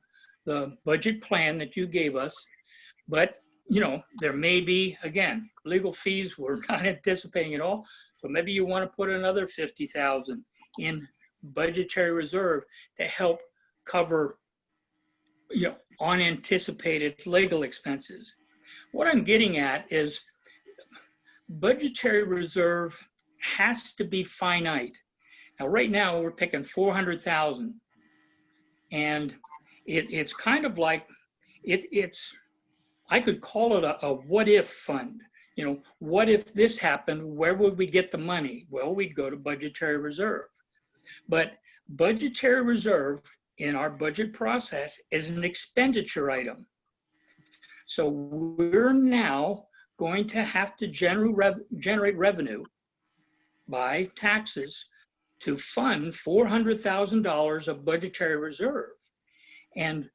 the budget plan that you gave us, but there may be, again, legal fees, we're not anticipating at all, so maybe you want to put another 50,000 in budgetary reserve to help cover unanticipated legal expenses. What I'm getting at is budgetary reserve has to be finite. Now, right now we're picking 400,000, and it's kind of like I could call it a what if fund. What if this happened? Where would we get the money? Well, we'd go to budgetary reserve. But budgetary reserve in our budget process is an expenditure item. So we're now going to have to generate revenue by taxes to fund $400,000 of budgetary reserve. And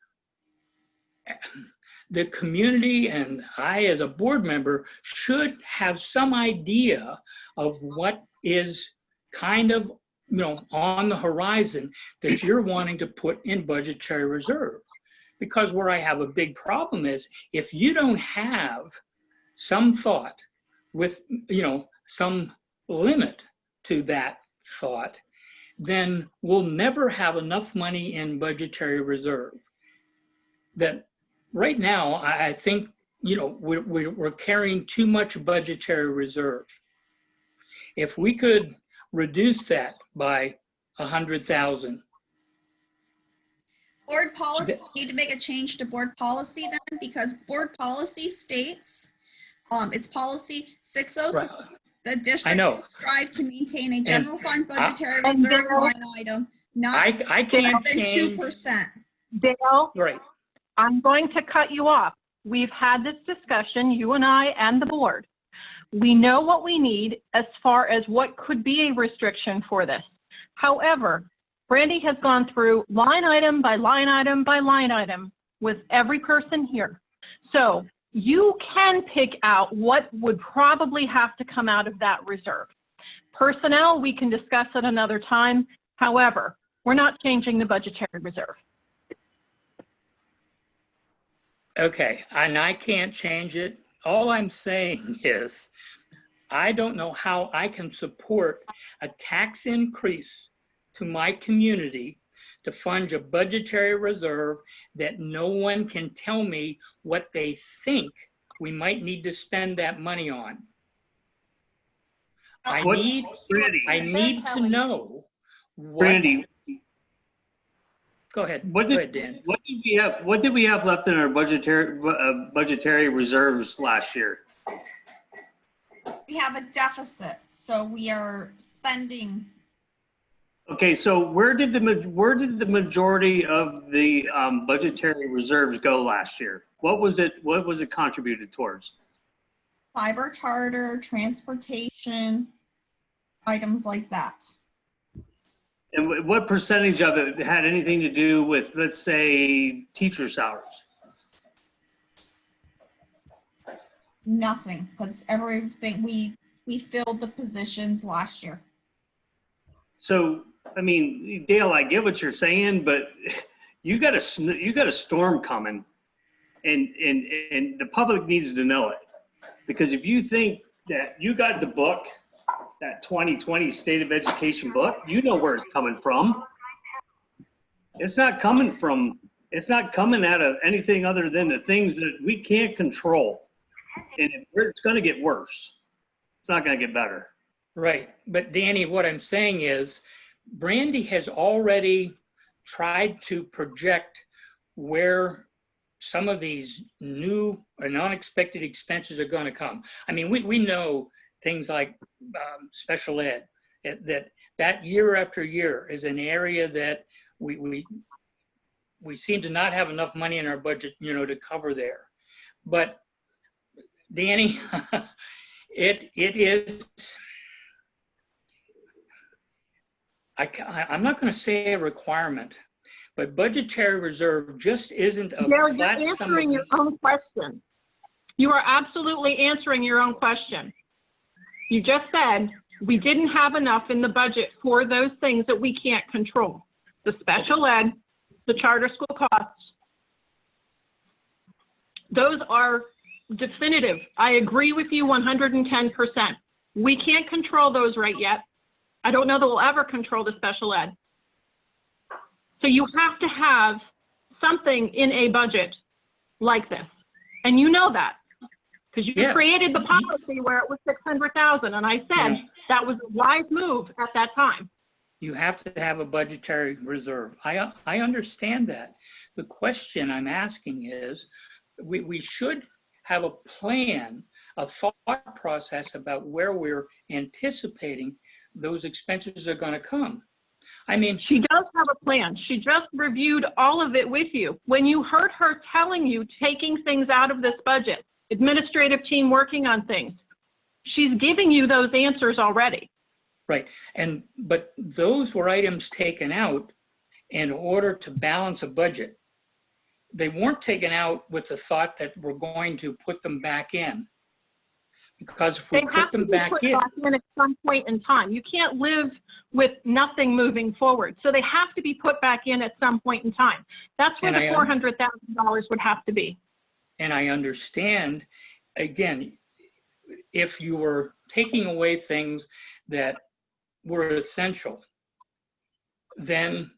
the community and I as a board member should have some idea of what is kind of on the horizon that you're wanting to put in budgetary reserve. Because where I have a big problem is if you don't have some thought with some limit to that thought, then we'll never have enough money in budgetary reserve. That right now, I think we're carrying too much budgetary reserve. If we could reduce that by 100,000. Board policy, we need to make a change to board policy then, because board policy states, it's policy 603. Right. The district I know. will strive to maintain a general fund budgetary and reserve Dale- line item, not I less can't than change. 2%. Dale, Right. I'm going to cut you off. We've had this discussion, you and I and the board. We know what we need as far as what could be a restriction for this. However, Brandy has gone through line item by line item by line item with every person here. So you can pick out what would probably have to come out of that reserve. Personnel, we can discuss at another time. However, we're not changing the budgetary reserve. Okay, and I can't change it. All I'm saying is, I don't know how I can support a tax increase to my community to fund a budgetary reserve that no one can tell me what they think we might need to spend that money on. I need to know what. Brandy, Go ahead. Go Go ahead, Dan. what did we have left in our budgetary reserves last year? We have a deficit, so we are spending. Okay, so where did the majority of the budgetary reserves go last year? What was it contributed towards? Cyber charter, transportation. items like that. And what percentage of it had anything to do with, let's say, teacher salaries? Nothing, because everything, we filled the positions last year. So, I mean, Dale, I get what you're saying, but you got a storm coming, and the public needs to know it. Because if you think that you got the book, that 2020 State of Education book, you know where it's coming from. It's not coming out of anything other than the things that we can't control. And it's going to get worse. It's not going to get better. Right. But Danny, what I'm saying is Brandy has already tried to project where some of these new and unexpected expenses are going to come. I mean, we know things like special ed, that year after year is an area that we seem to not have enough money in our budget, to cover there. But Danny, it is, I'm not going to say a requirement, but budgetary reserve just isn't a You're flat sum. answering your own question. You are absolutely answering your own question. You just said we didn't have enough in the budget for those things that we can't control. The special ed, the charter school costs. Those are definitive. I agree with you 110%. We can't control those right yet. I don't know that we'll ever control the special ed. So you have to have something in a budget like this. And you know that. Because you created the policy where it was 600,000, and I said that was a wise move at that time. You have to have a budgetary reserve. I understand that. The question I'm asking is, we should have a plan, a thought process about where we're anticipating those expenses are going to come. I mean, she does have a plan. She just reviewed all of it with you. When you heard her telling you taking things out of this budget, administrative team working on things, she's giving you those answers already. Right. But those were items taken out in order to balance a budget. They weren't taken out with the thought that we're going to put them back in. Because if we put them back in at some point in time, you can't live with nothing moving forward. So they have to be put back in at some point in time. That's where the $400,000 would have to be. And I understand, again, if you were taking away things that were essential, then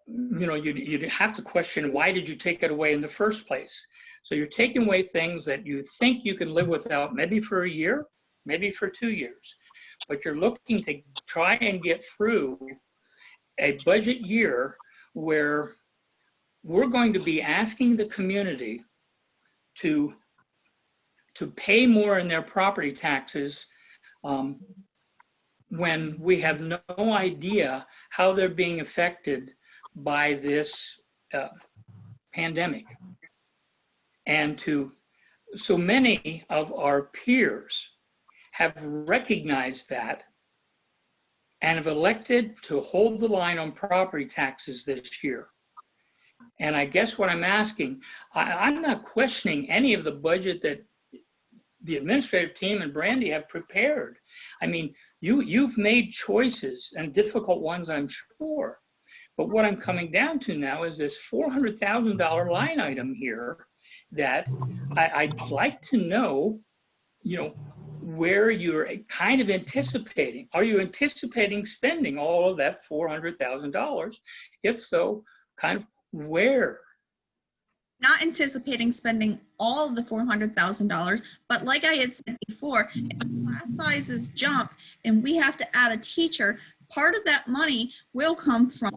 you'd have to question, why did you take it away in the first place? So you're taking away things that you think you can live without, maybe for a year, maybe for 2 years, but you're looking to try and get through a budget year where we're going to be asking the community to pay more in their property taxes when we have no idea how they're being affected by this pandemic. And so many of our peers have recognized that and have elected to hold the line on property taxes this year. And I guess what I'm asking, I'm not questioning any of the budget that the administrative team and Brandy have prepared. I mean, you've made choices, and difficult ones, I'm sure. But what I'm coming down to now is this $400,000 line item here that I'd like to know, where you're kind of anticipating. Are you anticipating spending all of that $400,000? If so, kind of where? Not anticipating spending all of the $400,000, but like I had said before, if class sizes jump and we have to add a teacher, part of that money will come from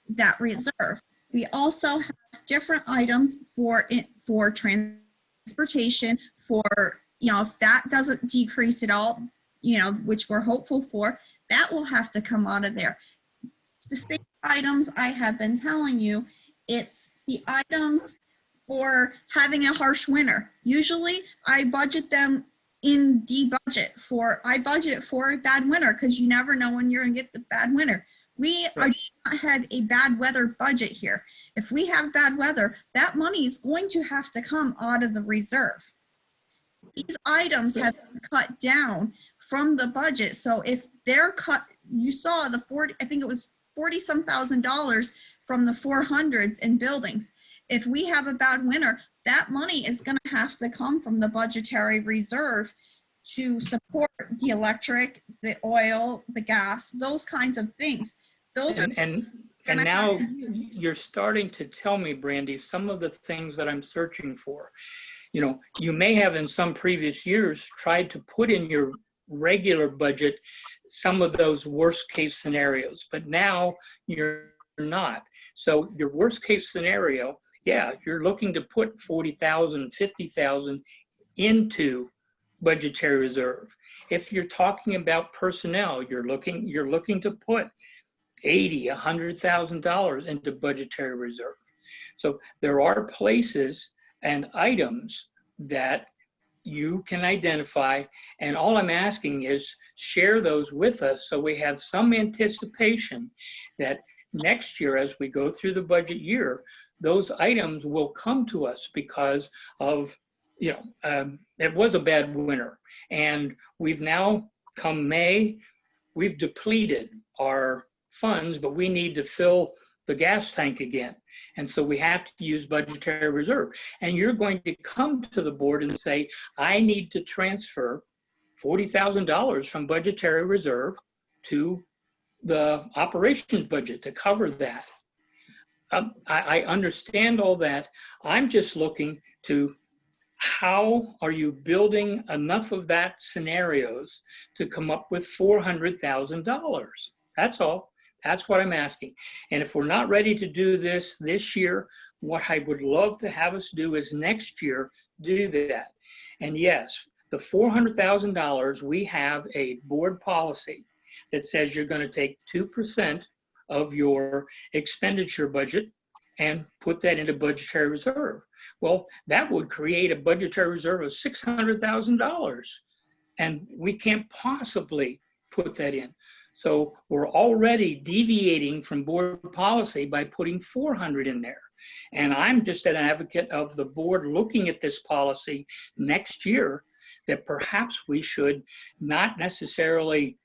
that reserve. We also have different items for transportation, for, if that doesn't decrease at all, which we're hopeful for, that will have to come out of there. The same items I have been telling you, it's the items for having a harsh winter. Usually I budget them in the budget I budget for a bad winter because you never know when you're gonna get the bad winter. We are not have a bad weather budget here. If we have bad weather, that money is going to have to come out of the reserve. These items have been cut down from the budget. So if they're cut, you saw the 40, I think it was 40 some $1,000s from the 400s in buildings. If we have a bad winter, that money is going to have to come from the budgetary reserve to support the electric, the oil, the gas, those kinds of things. Those are And gonna now have to use. you're starting to tell me, Brandy, some of the things that I'm searching for. You know, you may have in some previous years tried to put in your regular budget some of those worst case scenarios, but now you're not. So your worst case scenario, yeah, you're looking to put 40,000, 50,000 into budgetary reserve. If you're talking about personnel, you're looking to put $80,000, $100,000 into budgetary reserve. So there are places and items that you can identify, and all I'm asking is share those with us so we have some anticipation that next year as we go through the budget year, those items will come to us because of, it was a bad winter, and we've now come May, we've depleted our funds, but we need to fill the gas tank again. And so we have to use budgetary reserve. And you're going to come to the board and say, I need to transfer $40,000 from budgetary reserve to the operations budget to cover that. I understand all that. I'm just looking to how are you building enough of that scenarios to come up with $400,000? That's all. That's what I'm asking. And if we're not ready to do this year, what I would love to have us do is next year do that. And yes, the $400,000, we have a board policy that says you're going to take 2% of your expenditure budget and put that into budgetary reserve. Well, that would create a budgetary reserve of $600,000. And we can't possibly put that in. So we're already deviating from board policy by putting 400 in there. And I'm just an advocate of the board looking at this policy next year that perhaps we should not necessarily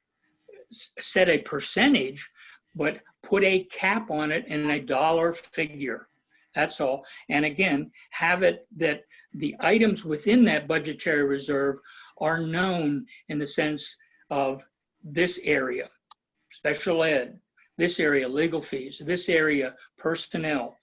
set a percentage, but put a cap on it and a dollar figure. That's all. And again, have it that the items within that budgetary reserve are known in the sense of this area, special ed, this area, legal fees, this area, personnel,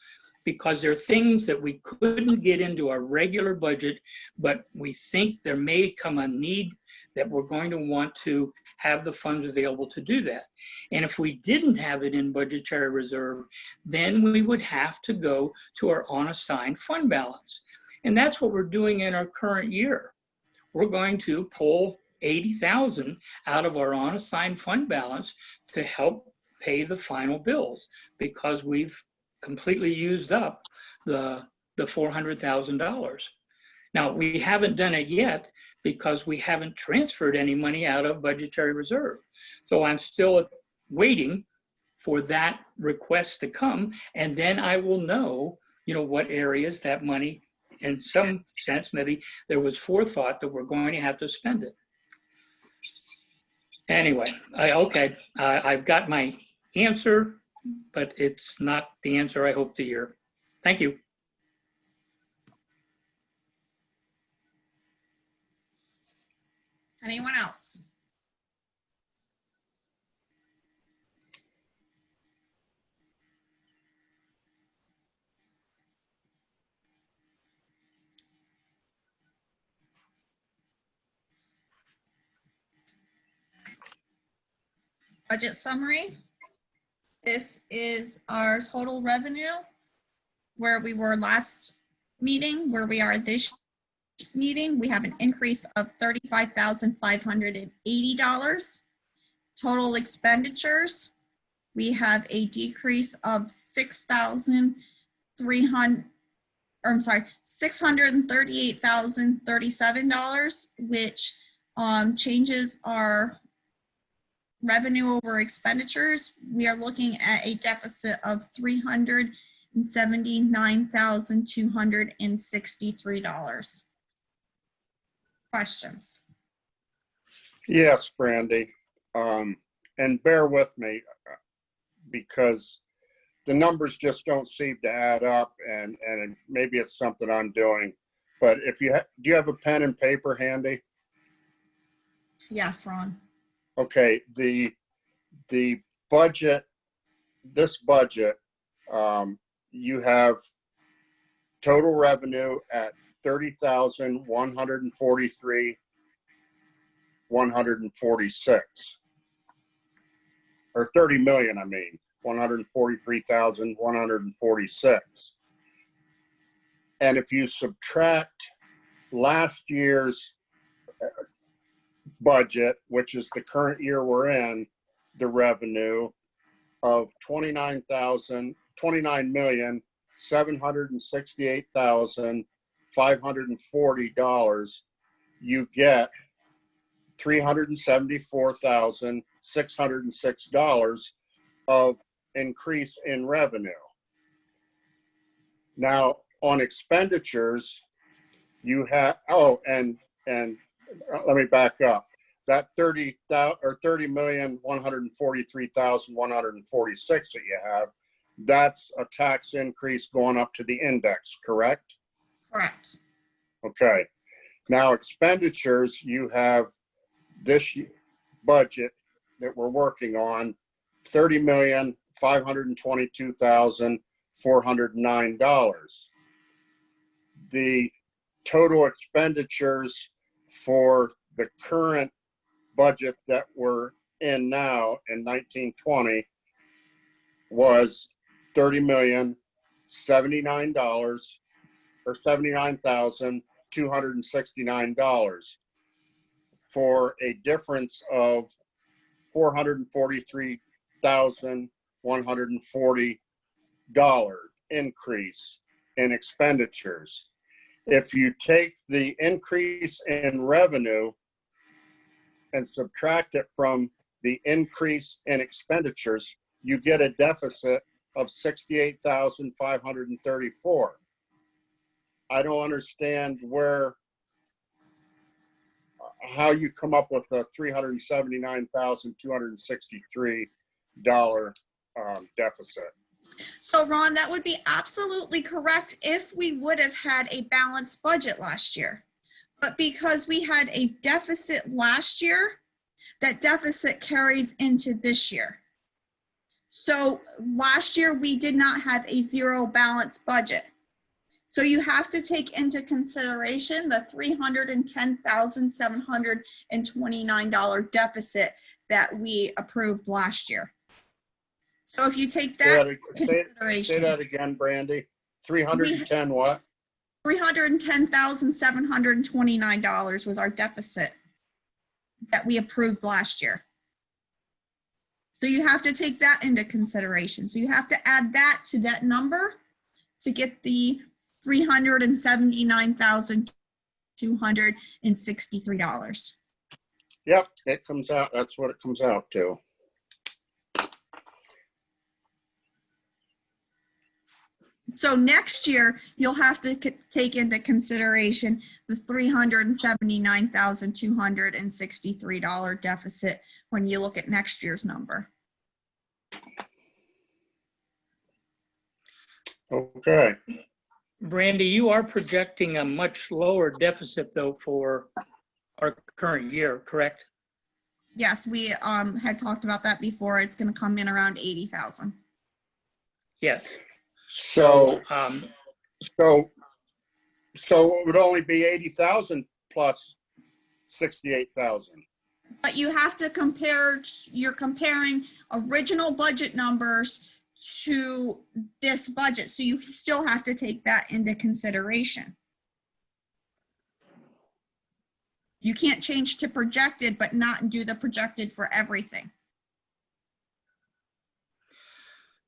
because there are things that we couldn't get into our regular budget, but we think there may come a need that we're going to want to have the funds available to do that. And if we didn't have it in budgetary reserve, then we would have to go to our unassigned fund balance. And that's what we're doing in our current year. We're going to pull 80,000 out of our unassigned fund balance to help pay the final bills because we've completely used up the $400,000. Now, we haven't done it yet because we haven't transferred any money out of budgetary reserve. So I'm still waiting for that request to come, and then I will know, what areas that money, in some sense, maybe there was forethought that we're going to have to spend it. Anyway, I've got my answer, but it's not the answer I hope to hear. Thank you. Anyone else? Budget summary. This is our total revenue, where we were last meeting, where we are this meeting. We have an increase of $35,580. Total expenditures, we have a decrease of $638,037, which Changes are revenue over expenditures. We are looking at a deficit of $379,263. Questions? Yes, Brandy. And bear with me because the numbers just don't seem to add up, and maybe it's something I'm doing. But if you do you have a pen and paper handy? Yes, Ron. Okay, the budget, this budget, you have total revenue at 30,143,146, or 30 million, I mean, 143,146. And if you subtract last year's budget, which is the current year we're in, the revenue of $29,768,540, you get $374,606 of increase in revenue. Now, on expenditures, you have, and let me back up. That 30,143,146 that you have, that's a tax increase going up to the index, correct? Correct. Okay. Now expenditures, you have this budget that we're working on, $30,522,409. The total expenditures for the current budget that we're in now in 1920 was $30,079 or $79,269 for a difference of $443,140 increase in expenditures. If you take the increase in revenue and subtract it from the increase in expenditures, you get a deficit of $68,534. I don't understand how you come up with a $379,263 deficit. So Ron, that would be absolutely correct if we would have had a balanced budget last year. But because we had a deficit last year, that deficit carries into this year. So last year we did not have a zero balanced budget. So you have to take into consideration the $310,729 deficit that we approved last year. So if you take that into consideration. Say that again, Brandy. 310 what? $310,729 was our deficit that we approved last year. So you have to take that into consideration. So you have to add that to that number to get the $379,263. Yep, it comes out. That's what it comes out to. So next year, you'll have to take into consideration the $379,263 deficit when you look at next year's number. Okay. Brandy, you are projecting a much lower deficit though for our current year, correct? Yes, we had talked about that before. It's going to come in around 80,000. Yes. So it would only be 80,000 plus 68,000. But you have to compare, you're comparing original budget numbers to this budget. So you still have to take that into consideration. You can't change to projected, but not do the projected for everything.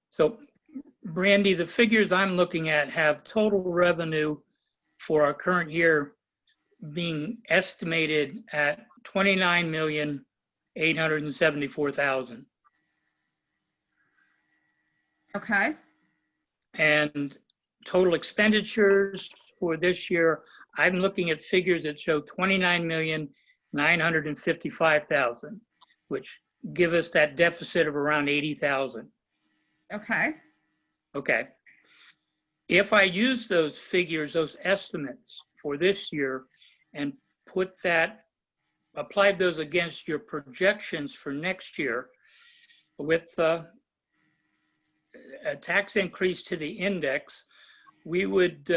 So Brandy, the figures I'm looking at have total revenue for our current year being estimated at $29,874,000. Okay, And total expenditures for this year, I'm looking at figures that show $29,955,000, which give us that deficit of around 80,000. okay, Okay. If I use those figures, those estimates for this year and applied those against your projections for next year with a tax increase to the index, we would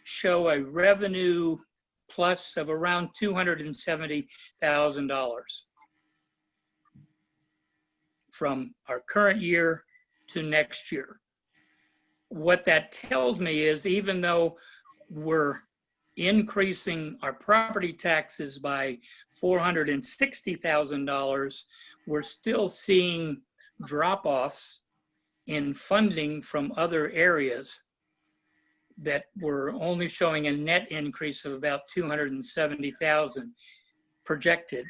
show a revenue plus of around $270,000 from our current year to next year. What that tells me is even though we're increasing our property taxes by $460,000, we're still seeing drop-offs in funding from other areas that we're only showing a net increase of about 270,000 projected,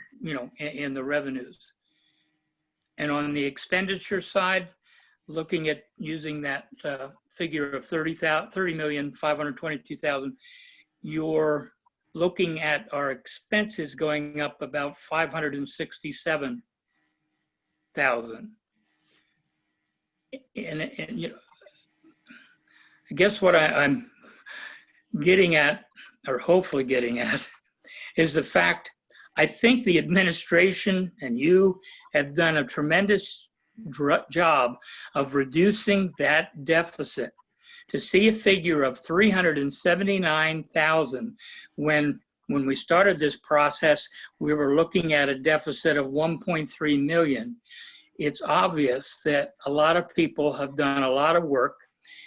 in the revenues. And on the expenditure side, looking at using that figure of $30,522,000, you're looking at our expenses going up about $567,000. And I guess what I'm getting at, or hopefully getting at, is the fact I think the administration and you have done a tremendous job of reducing that deficit. To see a figure of $379,000 when we started this process, we were looking at a deficit of $1.3 million. It's obvious that a lot of people have done a lot of work,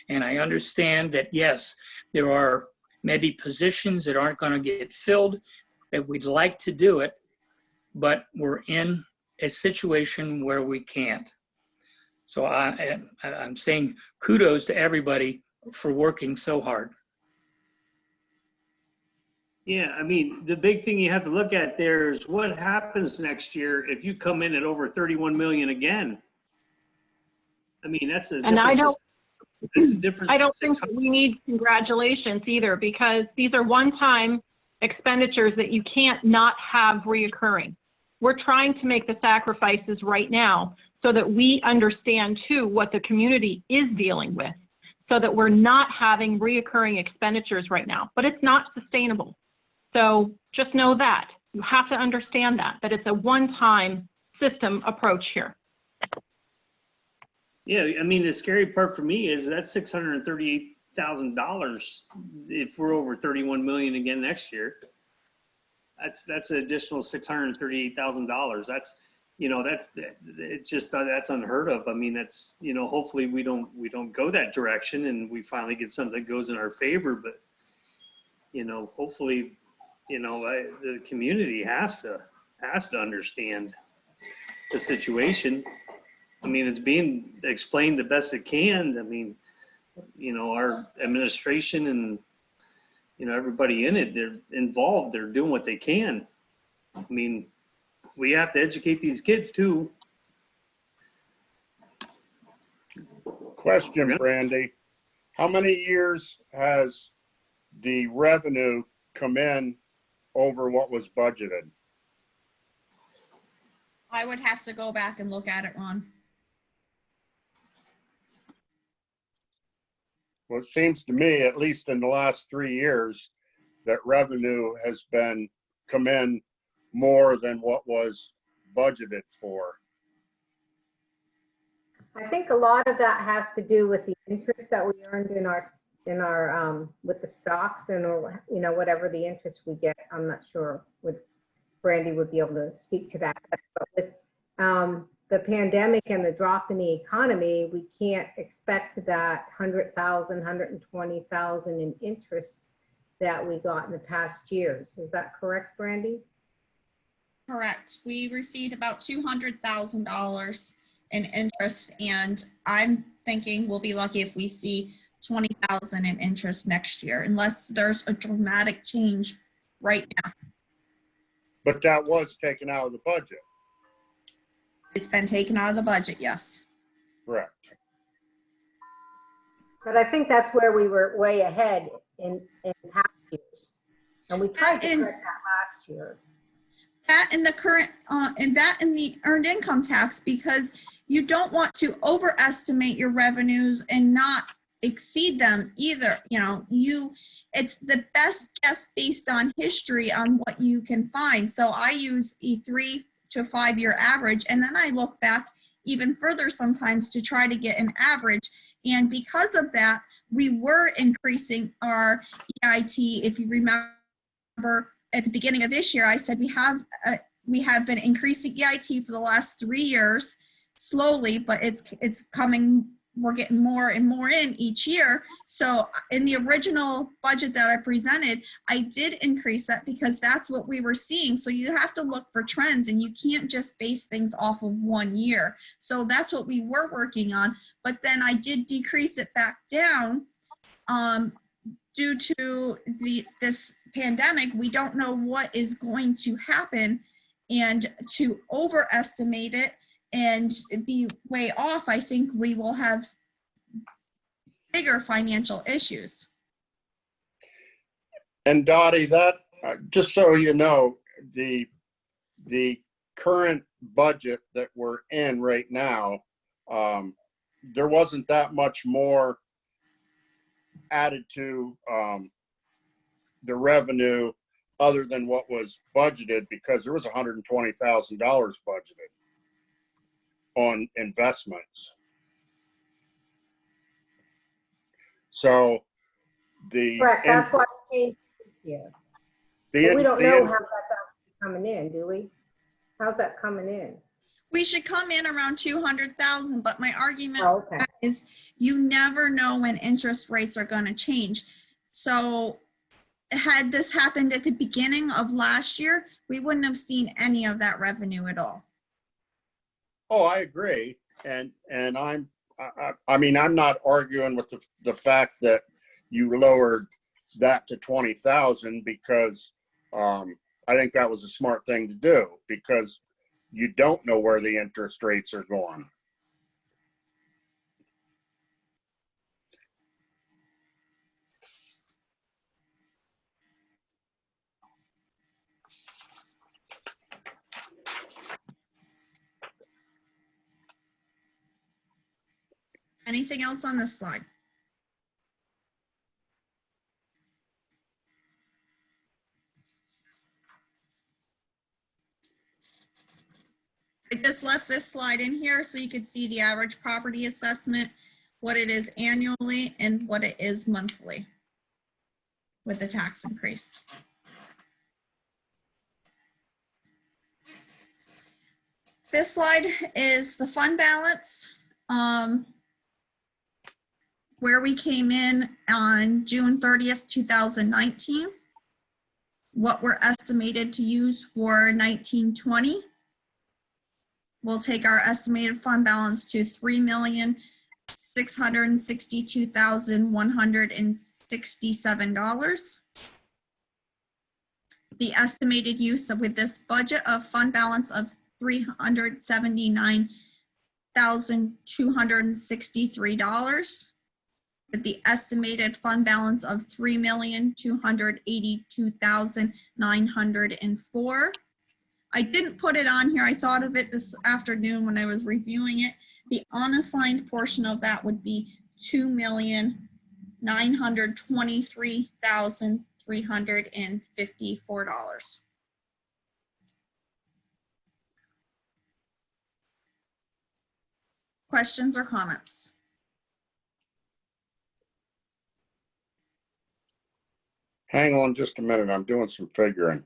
and I understand that, yes, there are maybe positions that aren't going to get filled, that we'd like to do it, but we're in a situation where we can't. So I'm saying kudos to everybody for working so hard. Yeah, I mean, the big thing you have to look at there is what happens next year if you come in at over 31 million again. I mean, that's a And I don't difference. think we need congratulations either, because these are one-time expenditures that you can't not have reoccurring. We're trying to make the sacrifices right now so that we understand too what the community is dealing with, so that we're not having reoccurring expenditures right now, but it's not sustainable. So just know that. You have to understand that it's a one-time system approach here. Yeah, I mean, the scary part for me is that's $638,000 if we're over 31 million again next year. That's an additional $638,000. That's, it's just, that's unheard of. I mean, that's, hopefully we don't go that direction and we finally get something that goes in our favor, but, hopefully, the community has to understand the situation. I mean, it's being explained the best it can. I mean, our administration and, everybody in it, they're involved, they're doing what they can. I mean, we have to educate these kids too. Question, Brandy. How many years has the revenue come in over what was budgeted? I would have to go back and look at it, Ron. Well, it seems to me, at least in the last 3 years, that revenue has come in more than what was budgeted for. I think a lot of that has to do with the interest that we earned in our with the stocks and, or whatever the interest we get. I'm not sure Brandy would be able to speak to that. But with the pandemic and the drop in the economy, we can't expect that 100,000, 120,000 in interest that we got in the past years. Is that correct, Brandy? Correct. We received about $200,000 in interest, and I'm thinking we'll be lucky if we see 20,000 in interest next year, unless there's a dramatic change right now. But that was taken out of the budget, It's been taken out of the budget, yes. correct? But I think that's where we were way ahead in past years. And we tried to And- correct that last year. That in the current, and that in the earned income tax, because you don't want to overestimate your revenues and not exceed them either. You know, it's the best guess based on history on what you can find. So I use a 3 to 5 year average, and then I look back even further sometimes to try to get an average. And because of that, we were increasing our EIT. If you remember, at the beginning of this year, I said we have been increasing EIT for the last 3 years slowly, but it's coming. We're getting more and more in each year. So in the original budget that I presented, I did increase that because that's what we were seeing. So you have to look for trends, and you can't just base things off of 1 year. So that's what we were working on. But then I did decrease it back down. Due to this pandemic, we don't know what is going to happen, and to overestimate it and be way off, I think we will have bigger financial issues. And Dottie, that, just so you know, the current budget that we're in right now, there wasn't that much more added to the revenue other than what was budgeted, because there was $120,000 budgeted on investments. So Correct, that's why we changed this year. But we don't know how that's actually coming in, do we? How's that coming in? We should come in around 200,000, but my argument Oh, okay. is you never know when interest rates are going to change. So had this happened at the beginning of last year, we wouldn't have seen any of that revenue at all. Oh, I agree. And I mean, I'm not arguing with the fact that you lowered that to 20,000, because I think that was a smart thing to do, because you don't know where the interest rates are going. Anything else on this slide? I just left this slide in here so you could see the average property assessment, what it is annually and what it is monthly with the tax increase. This slide is the fund balance, where we came in on June 30th, 2019, what we're estimated to use for 1920. We'll take our estimated fund balance to $3,662,167. The estimated use with this budget of fund balance of $379,263, with the estimated fund balance of $3,282,904. I didn't put it on here. I thought of it this afternoon when I was reviewing it. The unassigned portion of that would be $2,923,354. Questions or comments? Hang on just a minute. I'm doing some figuring.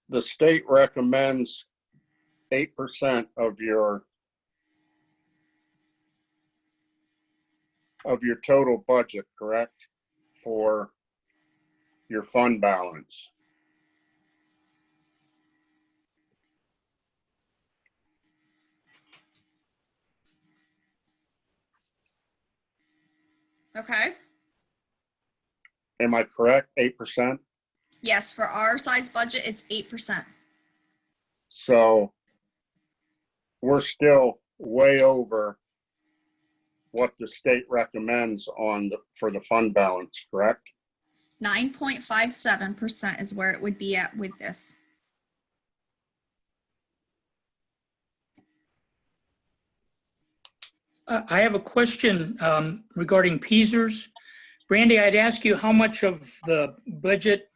The state recommends 8% of your total budget, correct? For your fund balance. Okay. Am I correct? 8%? Yes, for our size budget, it's 8%. So we're still way over what the state recommends for the fund balance, correct? 9.57% is where it would be at with this. I have a question regarding Peasers. Brandy, I'd ask you how much of the budget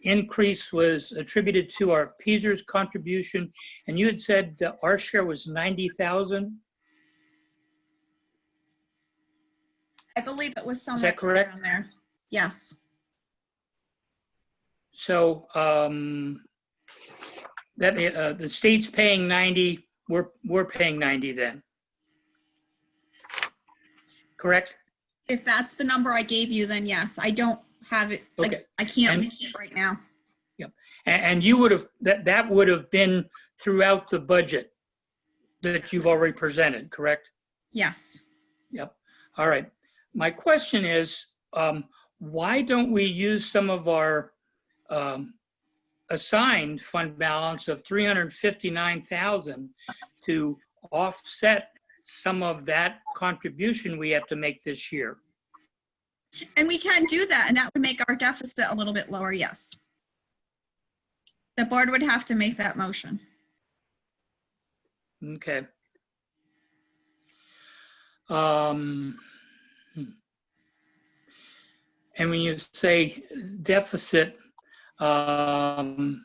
increase was attributed to our Peasers contribution, and you had said that our share was 90,000. I believe it was somewhere that correct? around there. Yes. So that the state's paying 90, we're paying 90 then. Correct? If that's the number I gave you, then yes. I don't have it. Okay. I can't And- reach it right now. Yep. And you would have, that would have been throughout the budget that you've already presented, correct? Yes. Yep. All right. My question is, why don't we use some of our assigned fund balance of 359,000 to offset some of that contribution we have to make this year? And we can do that, and that would make our deficit a little bit lower, yes. The board would have to make that motion. Okay. And when you say deficit, if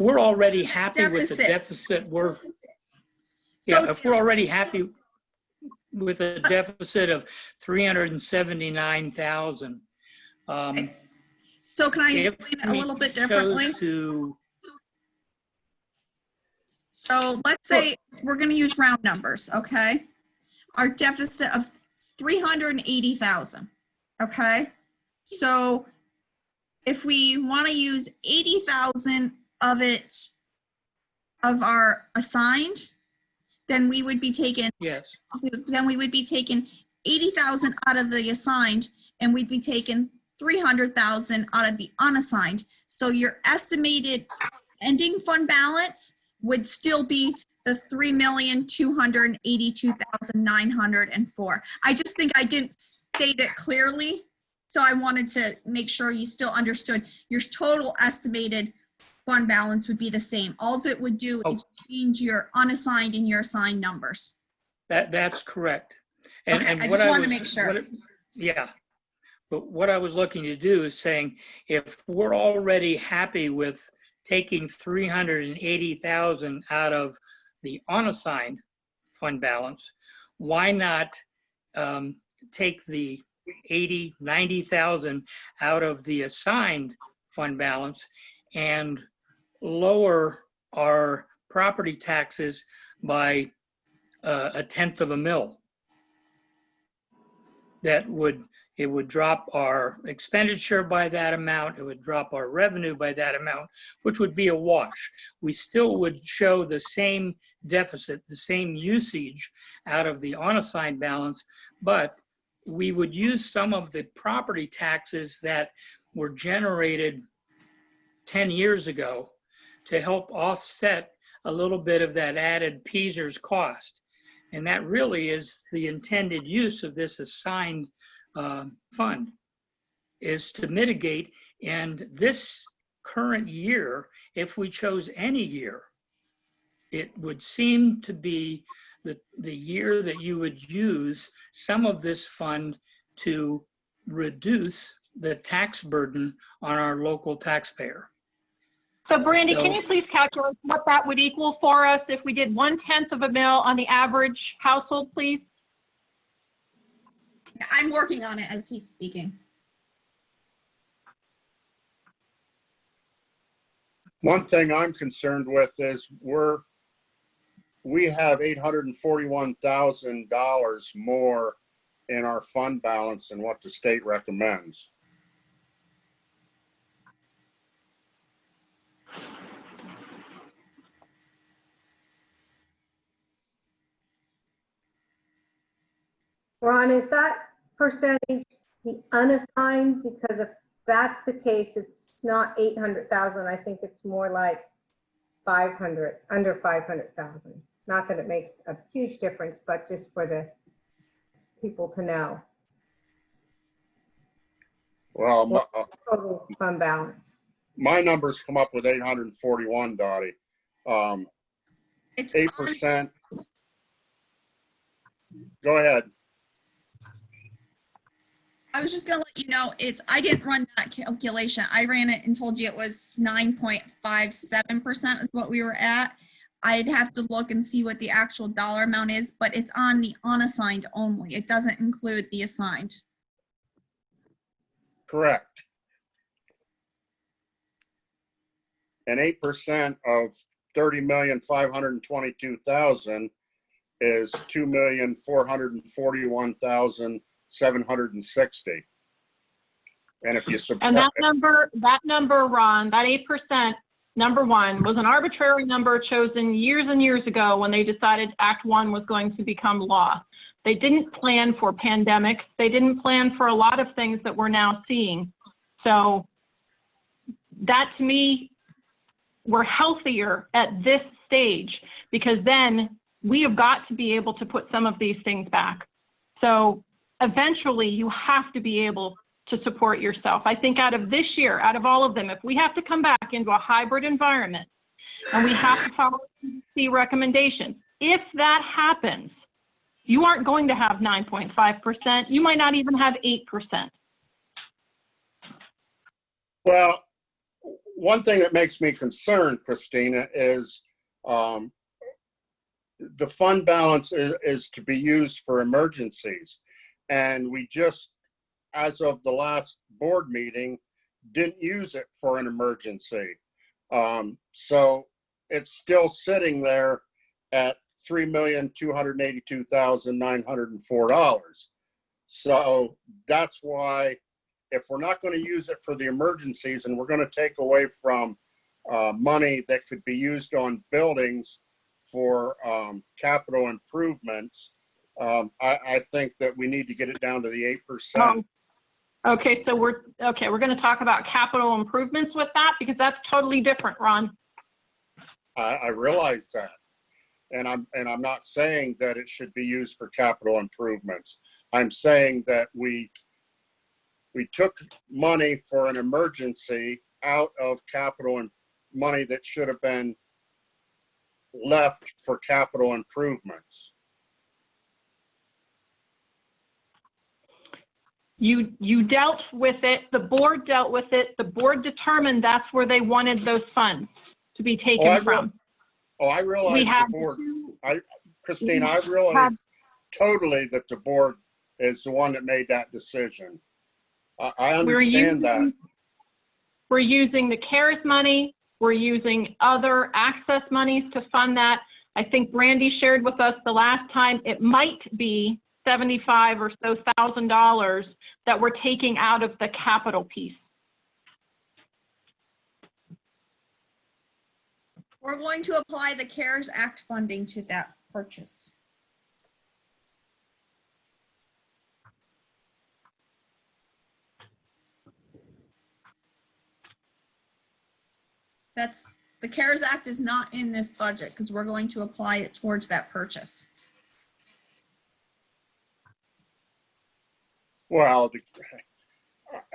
we're already happy with the deficit, if we're already happy with a deficit of 379,000. So can I explain it a little bit differently? So let's say we're going to use round numbers, okay? Our deficit of 380,000, okay? So if we want to use 80,000 of it, of our assigned, then we would be taking, yes, then we would be taking 80,000 out of the assigned, and we'd be taking 300,000 out of the unassigned. So your estimated ending fund balance would still be the 3,282,904. I just think I didn't state it clearly, so I wanted to make sure you still understood. Your total estimated fund balance would be the same. All it would do is change your unassigned and your assigned numbers. That's correct. And, Okay, and I what just wanted to was- make sure. Yeah. But what I was looking to do is saying, if we're already happy with taking 380,000 out of the unassigned fund balance, why not take the 90,000 out of the assigned fund balance and lower our property taxes by 1/10 of a mil? It would drop our expenditure by that amount. It would drop our revenue by that amount, which would be a wash. We still would show the same deficit, the same usage out of the unassigned balance, but we would use some of the property taxes that were generated 10 years ago to help offset a little bit of that added Peasers cost. And that really is the intended use of this assigned fund, is to mitigate. And this current year, if we chose any year, it would seem to be the year that you would use some of this fund to reduce the tax burden on our local taxpayer. So Brandy, So- can you please calculate what that would equal for us if we did 1/10 of a mil on the average household, please? I'm working on it as he's speaking. One thing I'm concerned with is we have $841,000 more in our fund balance and what the state recommends. Ron, is that percentage the unassigned? Because if that's the case, it's not 800,000. I think it's more like 500, under 500,000. Not that it makes a huge difference, but just for the people to know. Well, Total fund balance. my numbers come up with 841, Dottie. It's 8%. Go ahead. I was just gonna let you know, I didn't run that calculation. I ran it and told you it was 9.57% is what we were at. I'd have to look and see what the actual dollar amount is, but it's on the unassigned only. It doesn't include the assigned. Correct. And 8% of 30,522,000 is 2,441,760. And if you And that subtract, number, Ron, that 8%, number one, was an arbitrary number chosen years and years ago when they decided Act 1 was going to become law. They didn't plan for pandemics. They didn't plan for a lot of things that we're now seeing. So that, to me, we're healthier at this stage, because then we have got to be able to put some of these things back. So eventually you have to be able to support yourself. I think out of this year, out of all of them, if we have to come back into a hybrid environment and we have to follow the recommendations, if that happens, you aren't going to have 9.5%. You might not even have 8%. well, one thing that makes me concerned, Christina, is the fund balance is to be used for emergencies. And we just, as of the last board meeting, didn't use it for an emergency. So it's still sitting there at $3,282,904. So that's why, if we're not going to use it for the emergencies and we're going to take away from money that could be used on buildings for capital improvements, I think that we need to get it down to the 8%. Okay, so we're going to talk about capital improvements with that, because that's totally different, Ron. I realize that. And I'm not saying that it should be used for capital improvements. I'm saying that we took money for an emergency out of capital and money that should have been left for capital improvements. You dealt with it, the board dealt with it, the board determined that's where they wanted those funds to be taken from. I realize the board, Christine, I realize totally that the board is the one that made that decision. I understand that. We're using the CARES money. We're using other access monies to fund that. I think Brandy shared with us the last time, it might be $75,000 or so that we're taking out of the capital piece. We're going to apply the CARES Act funding to that purchase. The CARES Act is not in this budget because we're going to apply it towards that purchase. Well,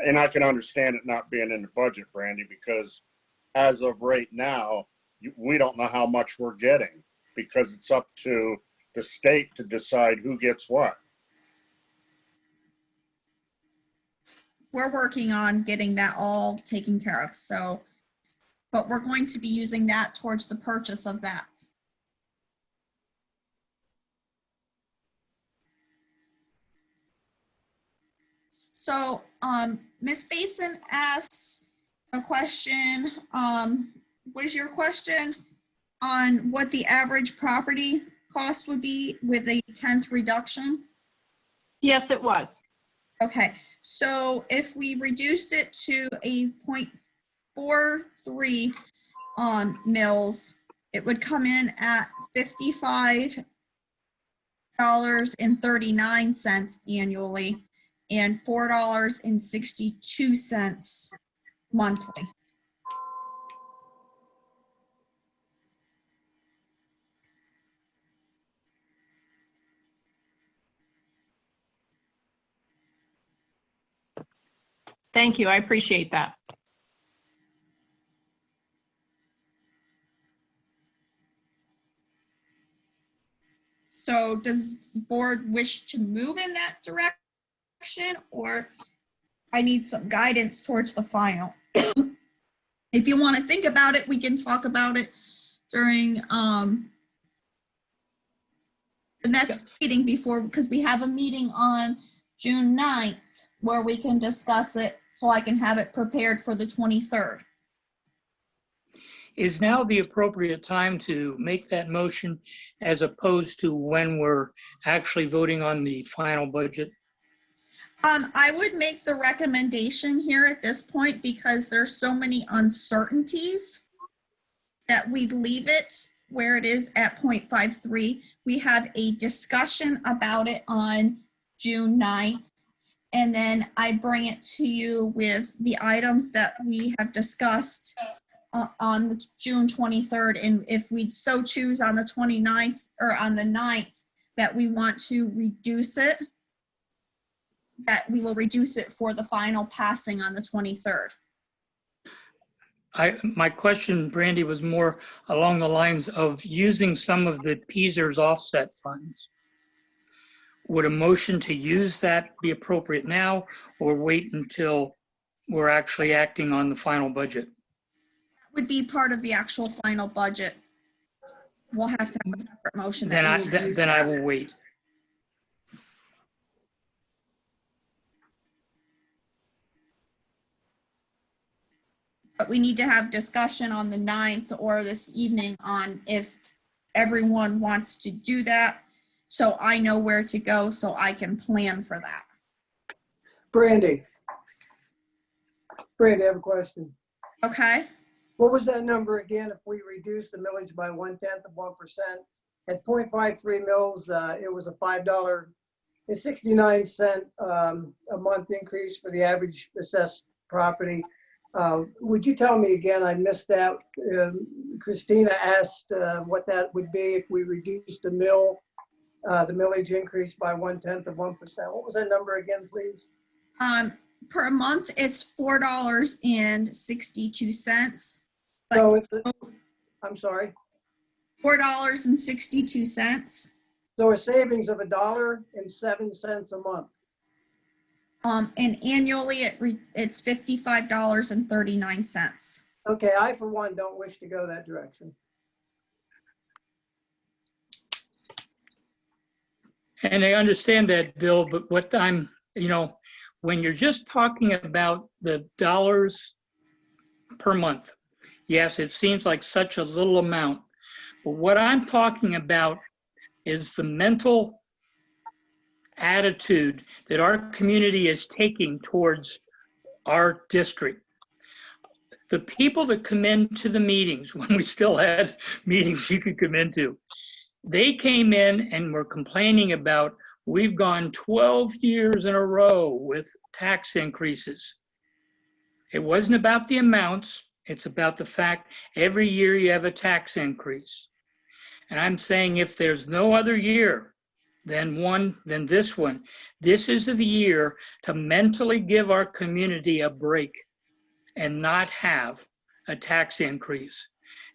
and I can understand it not being in the budget, Brandy, because as of right now, we don't know how much we're getting, because it's up to the state to decide who gets what. We're working on getting that all taken care of. So, but we're going to be using that towards the purchase of that. So, Ms. Basin asks a question. What is your question on what the average property cost would be with a 10th reduction? Yes, it was. Okay, so if we reduced it to a 0.43 mils, it would come in at $55.39 annually and $4.62 monthly. Thank you. I appreciate that. So does the board wish to move in that direction, or I need some guidance towards the final? If you want to think about it, we can talk about it during the next meeting before, because we have a meeting on June 9th where we can discuss it, so I can have it prepared for the 23rd. Is now the appropriate time to make that motion as opposed to when we're actually voting on the final budget? I would make the recommendation here at this point because there's so many uncertainties that we leave it where it is at 0.53. We have a discussion about it on June 9th. And then I bring it to you with the items that we have discussed on the June 23rd. And if we so choose on the 29th or on the 9th that we want to reduce it, that we will reduce it for the final passing on the 23rd. My question, Brandy, was more along the lines of using some of the PSERS offset funds. Would a motion to use that be appropriate now, or wait until we're actually acting on the final budget? That would be part of the actual final budget. We'll have to have a separate motion. Then I that. will wait. But we need to have discussion on the 9th or this evening on if everyone wants to do that. So I know where to go so I can plan for that. Brandy, I have a question. Okay. What was that number again if we reduce the millage by 0.1%? At 0.53 mils, it was a $5.69 a month increase for the average assessed property. Would you tell me again? I missed that. Christina asked what that would be if we reduced the millage increase by 0.1%. What was that number again, please? Per month, it's $4.62. So it's, I'm sorry. $4.62. So a savings of $1.07 a month. And annually, it's $55.39. Okay, I for one don't wish to go that direction. And I understand that, Bill, but what I'm, when you're just talking about the dollars per month, yes, it seems like such a little amount. But what I'm talking about is the mental attitude that our community is taking towards our district. The people that come into the meetings, when we still had meetings you could come into, they came in and were complaining about, we've gone 12 years in a row with tax increases. It wasn't about the amounts, it's about the fact every year you have a tax increase. And I'm saying if there's no other year than this one, this is the year to mentally give our community a break and not have a tax increase.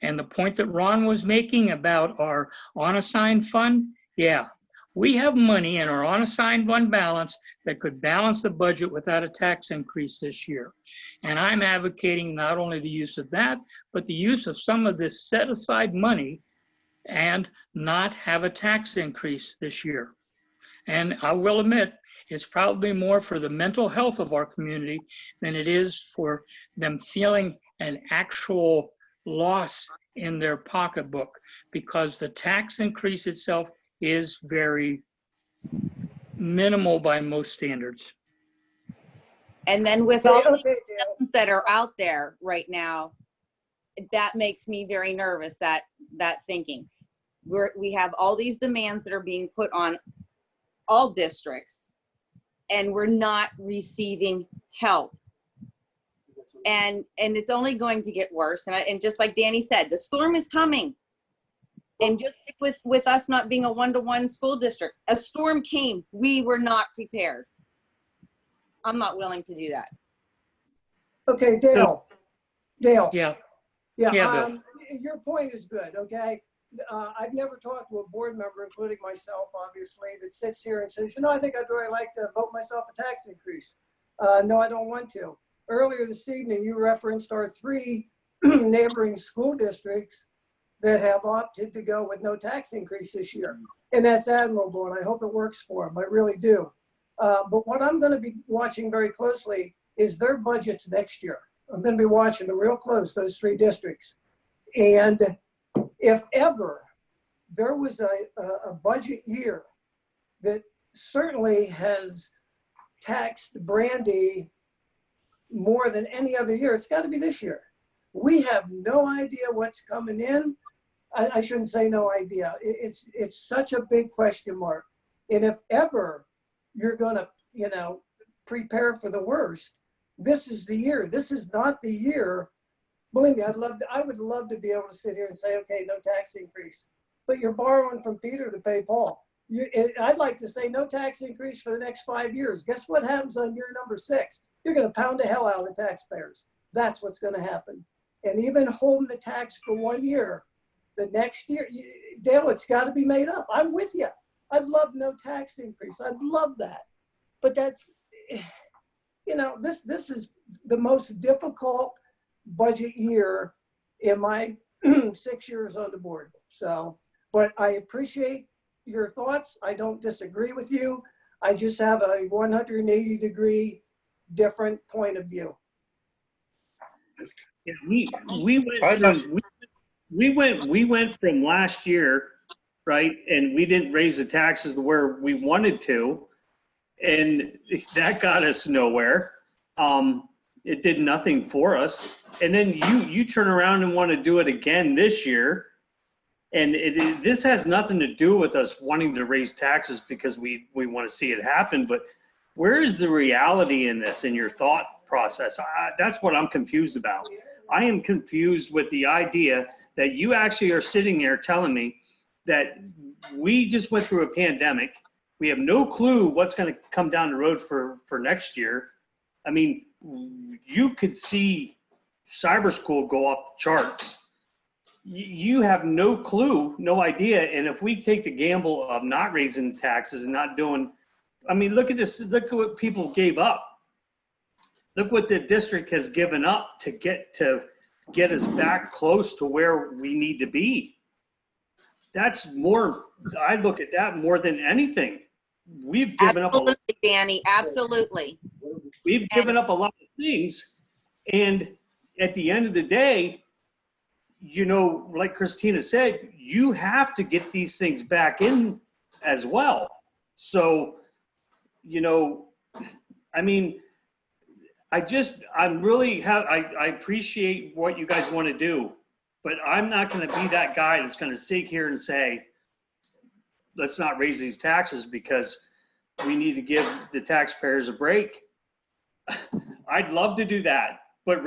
And the point that Ron was making about our unassigned fund, yeah, we have money in our unassigned fund balance that could balance the budget without a tax increase this year. And I'm advocating not only the use of that, but the use of some of this set aside money and not have a tax increase this year. And I will admit, it's probably more for the mental health of our community than it is for them feeling an actual loss in their pocketbook, because the tax increase itself is very minimal by most standards. And then with all the Okay, Dale. things that are out there right now, that makes me very nervous, that thinking. We have all these demands that are being put on all districts, and we're not receiving help. And it's only going to get worse. And just like Danny said, the storm is coming. And just like with us not being a one-to-one school district, a storm came. We were not prepared. I'm not willing to do that. Okay, Dale. Dale. Yeah. Yeah, Yeah, Bill. your point is good, okay? I've never talked to a board member, including myself, obviously, that sits here and says, you know, I think I'd really like to vote myself a tax increase. No, I don't want to. Earlier this evening, you referenced our 3 neighboring school districts that have opted to go with no tax increase this year. And that's admirable, and I hope it works for them. I really do. But what I'm going to be watching very closely is their budgets next year. I'm going to be watching them real close, those 3 districts. And if ever there was a budget year that certainly has taxed Brandy more than any other year, it's got to be this year. We have no idea what's coming in. I shouldn't say no idea. It's such a big question mark. And if ever you're going to, you know, prepare for the worst, this is the year. This is not the year. Believe me, I would love to be able to sit here and say, okay, no tax increase. But you're borrowing from Peter to pay Paul. I'd like to say no tax increase for the next 5 years. Guess what happens on year number 6? You're going to pound the hell out of the taxpayers. That's what's going to happen. And even holding the tax for 1 year, the next year, Dale, it's got to be made up. I'm with you. I'd love no tax increase. I'd love that. But that's, you know, this is the most difficult budget year in my 6 years on the board. So, but I appreciate your thoughts. I don't disagree with you. I just have a 180-degree different point of view. Yeah, we went from last year, right? And we didn't raise the taxes to where we wanted to, and that got us nowhere. It did nothing for us. And then you turn around and want to do it again this year. And this has nothing to do with us wanting to raise taxes because we want to see it happen. But where is the reality in this, in your thought process? That's what I'm confused about. I am confused with the idea that you actually are sitting there telling me that we just went through a pandemic. We have no clue what's going to come down the road for next year. I mean, you could see cyber school go off the charts. You have no clue, no idea. And if we take the gamble of not raising taxes and not doing, I mean, look at this, look at what people gave up. Look what the district has given up to get us back close to where we need to be. That's more, I look at that more than anything. We've given up a lot. Absolutely, Danny, absolutely. We've given up a lot of things. And at the end of the day, you know, like Christina said, you have to get these things back in as well. So, you know, I mean, I appreciate what you guys want to do, but I'm not going to be that guy that's going to sit here and say, let's not raise these taxes because we need to give the taxpayers a break. I'd love to do that, but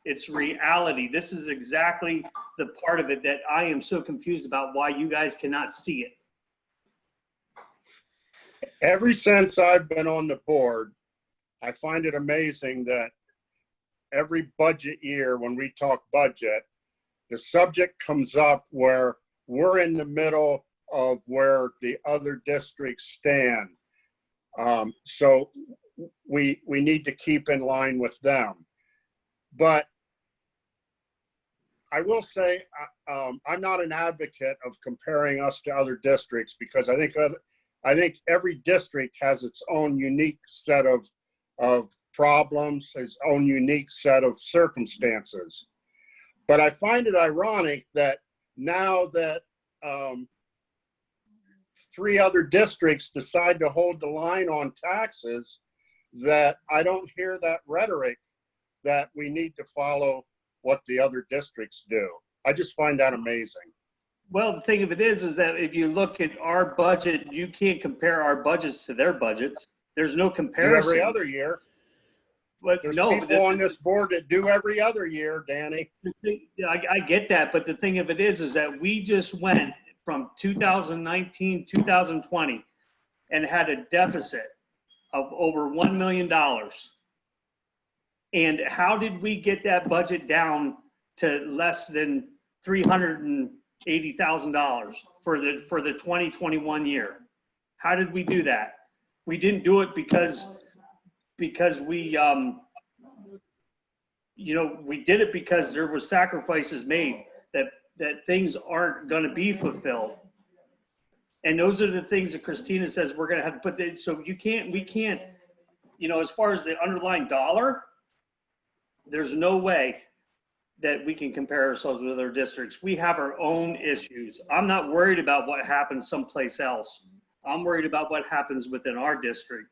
it's reality. This is exactly the part of it that I am so confused about why you guys cannot see it. Ever since I've been on the board, I find it amazing that every budget year when we talk budget, the subject comes up where we're in the middle of where the other districts stand. So we need to keep in line with them. But I will say, I'm not an advocate of comparing us to other districts because I think every district has its own unique set of problems, its own unique set of circumstances. But I find it ironic that now that 3 other districts decide to hold the line on taxes, that I don't hear that rhetoric that we need to follow what the other districts do. I just find that amazing. Well, the thing of it is that if you look at our budget, you can't compare our budgets to their budgets. There's no Do comparison. every other year. But There's no, people on this board that do every other year, Danny. I get that, but the thing of it is that we just went from 2019, 2020, and had a deficit of over $1 million. And how did we get that budget down to less than $380,000 for the 2021 year? How did we do that? We didn't do it because we we did it because there were sacrifices made that things aren't going to be fulfilled. And those are the things that Christina says we're going to have to put in. So we can't, as far as the underlying dollar, there's no way that we can compare ourselves with other districts. We have our own issues. I'm not worried about what happens someplace else. I'm worried about what happens within our district.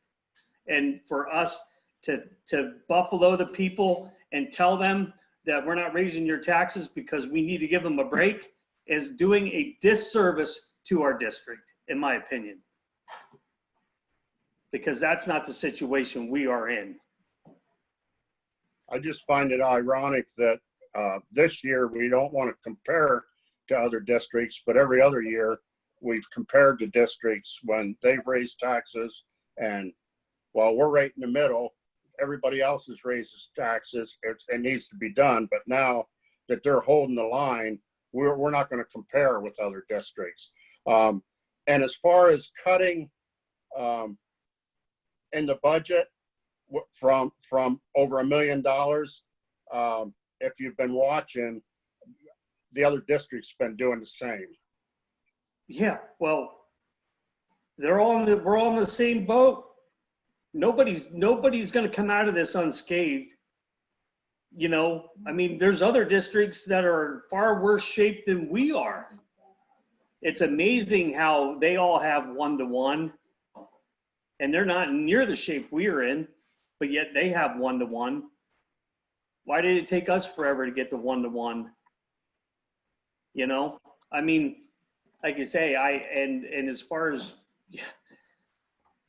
And for us to buffalo the people and tell them that we're not raising your taxes because we need to give them a break is doing a disservice to our district, in my opinion. Because that's not the situation we are in. I just find it ironic that this year we don't want to compare to other districts, but every other year we've compared to districts when they've raised taxes, and while we're right in the middle, everybody else has raised taxes. It needs to be done, but now that they're holding the line, we're not going to compare with other districts. And as far as cutting in the budget from over $1 million, if you've been watching, the other districts been doing the same. Yeah, well, we're all in the same boat. Nobody's going to come out of this unscathed. There's other districts that are far worse shape than we are. It's amazing how they all have 1-to-1, and they're not near the shape we are in, but yet they have 1-to-1. Why did it take us forever to get to 1-to-1? Like you say, and as far as,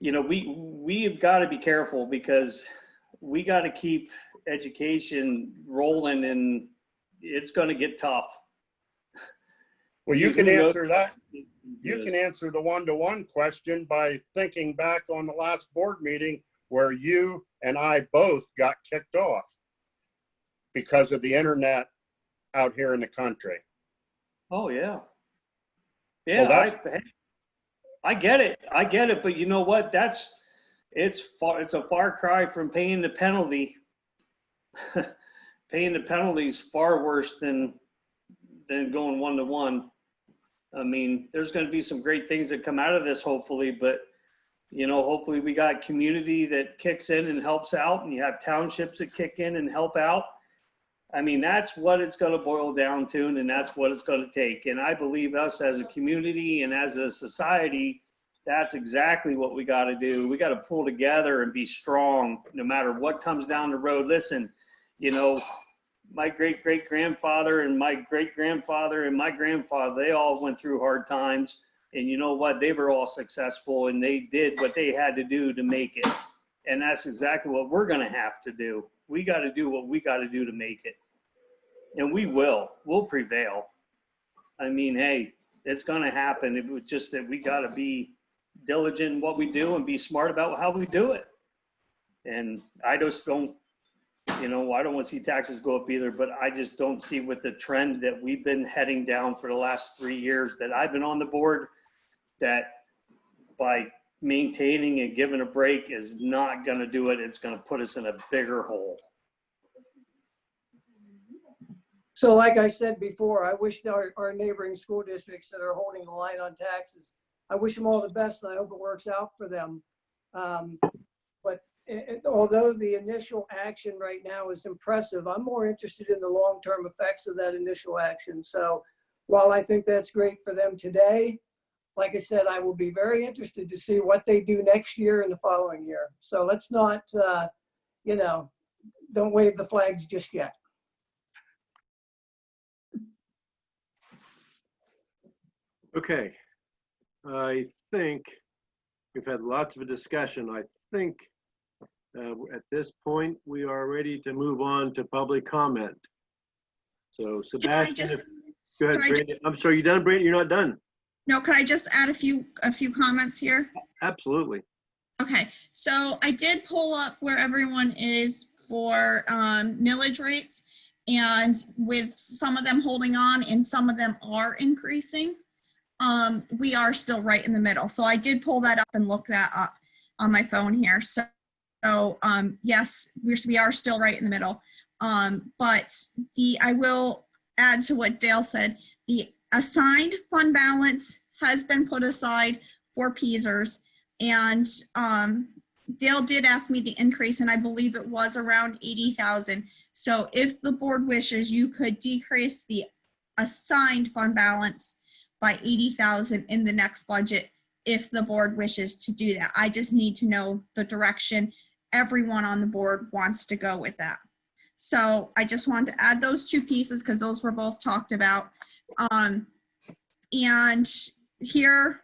we have got to be careful because we got to keep education rolling, and it's going to get tough. Well, you can answer that. You can answer the 1-to-1 question by thinking back on the last board meeting where you and I both got kicked off because of the internet out here in the country. Oh, yeah. Yeah, well, I get it. But you know what? It's a far cry from paying the penalty. Paying the penalty is far worse than going 1-to-1. There's going to be some great things that come out of this, hopefully, but hopefully we got community that kicks in and helps out, and you have townships that kick in and help out. That's what it's going to boil down to, and that's what it's going to take. And I believe us as a community and as a society, that's exactly what we got to do. We got to pull together and be strong no matter what comes down the road. Listen, my great-great-grandfather and my great-grandfather and my grandfather, they all went through hard times. And you know what? They were all successful, and they did what they had to do to make it. And that's exactly what we're going to have to do. We got to do what we got to do to make it. And we'll prevail. Hey, it's going to happen. It was just that we got to be diligent in what we do and be smart about how we do it. And I just don't, I don't want to see taxes go up either, but I just don't see with the trend that we've been heading down for the last 3 years that I've been on the board, that by maintaining and giving a break is not going to do it. It's going to put us in a bigger hole. So like I said before, I wish our neighboring school districts that are holding the line on taxes, I wish them all the best, and I hope it works out for them. But although the initial action right now is impressive, I'm more interested in the long-term effects of that initial action. So while I think that's great for them today, like I said, I will be very interested to see what they do next year and the following year. So let's not, you know, don't wave the flags just yet. Okay. I think we've had lots of a discussion. I think at this point, we are ready to move on to public comment. So Sebastian, go ahead, Brandy. I'm sorry, you done, Brandy? You're not done? No, could I just add a few comments here? Absolutely. Okay, so I did pull up where everyone is for millage rates, and with some of them holding on and some of them are increasing, we are still right in the middle. So I did pull that up and look that up on my phone here. So yes, we are still right in the middle. But I will add to what Dale said, the assigned fund balance has been put aside for PESers, and Dale did ask me the increase, and I believe it was around 80,000. So if the board wishes, you could decrease the assigned fund balance by 80,000 in the next budget if the board wishes to do that. I just need to know the direction everyone on the board wants to go with that. So I just wanted to add those two pieces because those were both talked about. And here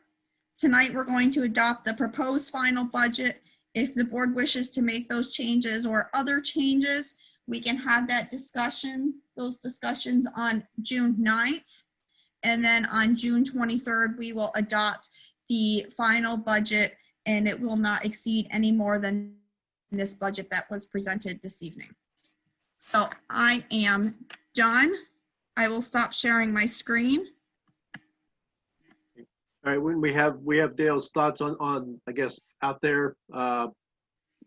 tonight, we're going to adopt the proposed final budget. If the board wishes to make those changes or other changes, we can have those discussions on June 9th. And then on June 23rd, we will adopt the final budget, and it will not exceed any more than this budget that was presented this evening. So I am done. I will stop sharing my screen. All right, when we have Dale's thoughts on I guess out there,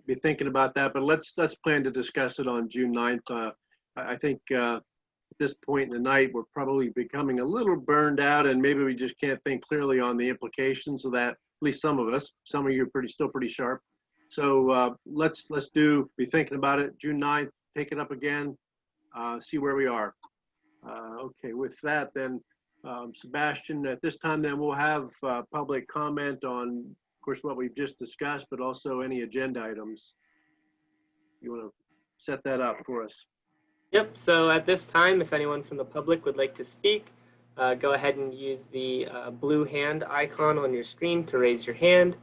be thinking about that, but let's plan to discuss it on June 9th. I think at this point in the night, we're probably becoming a little burned out, and maybe we just can't think clearly on the implications of that. At least some of us. Some of you are still pretty sharp. So let's be thinking about it. June 9th, take it up again, see where we are. Okay, with that then, Sebastian, at this time then we'll have public comment on, of course, what we've just discussed, but also any agenda items. You want to set that up for us? Yep, so at this time, if anyone from the public would like to speak, go ahead and use the blue hand icon on your screen to raise your hand.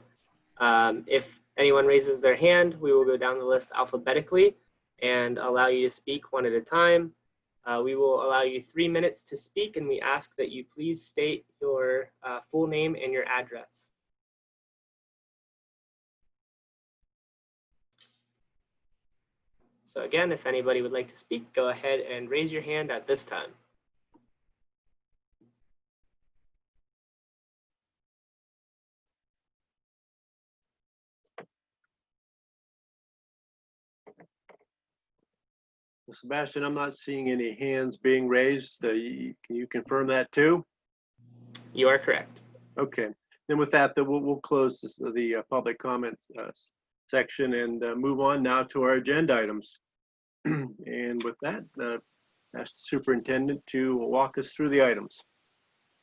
If anyone raises their hand, we will go down the list alphabetically and allow you to speak one at a time. We will allow you 3 minutes to speak, and we ask that you please state your full name and your address. So again, if anybody would like to speak, go ahead and raise your hand at this time. Well, Sebastian, I'm not seeing any hands being raised. Can you confirm that too? You are correct. Okay, then with that, we'll close the public comments section and move on now to our agenda items. And with that, ask the superintendent to walk us through the items.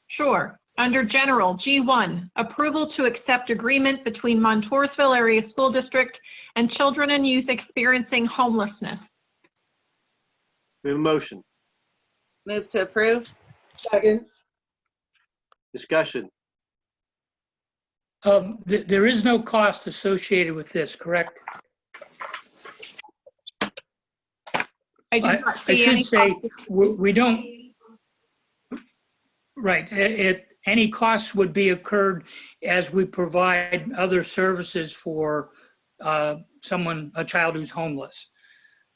Sure. Under General, G1, approval to accept agreement between Montoursville Area School District and children and youth experiencing homelessness. We have a motion. Move to approve. Second. Discussion. There is no cost associated with this, correct? I do not I see any should say, cost. we don't, right, any costs would be incurred as we provide other services for a child who's homeless.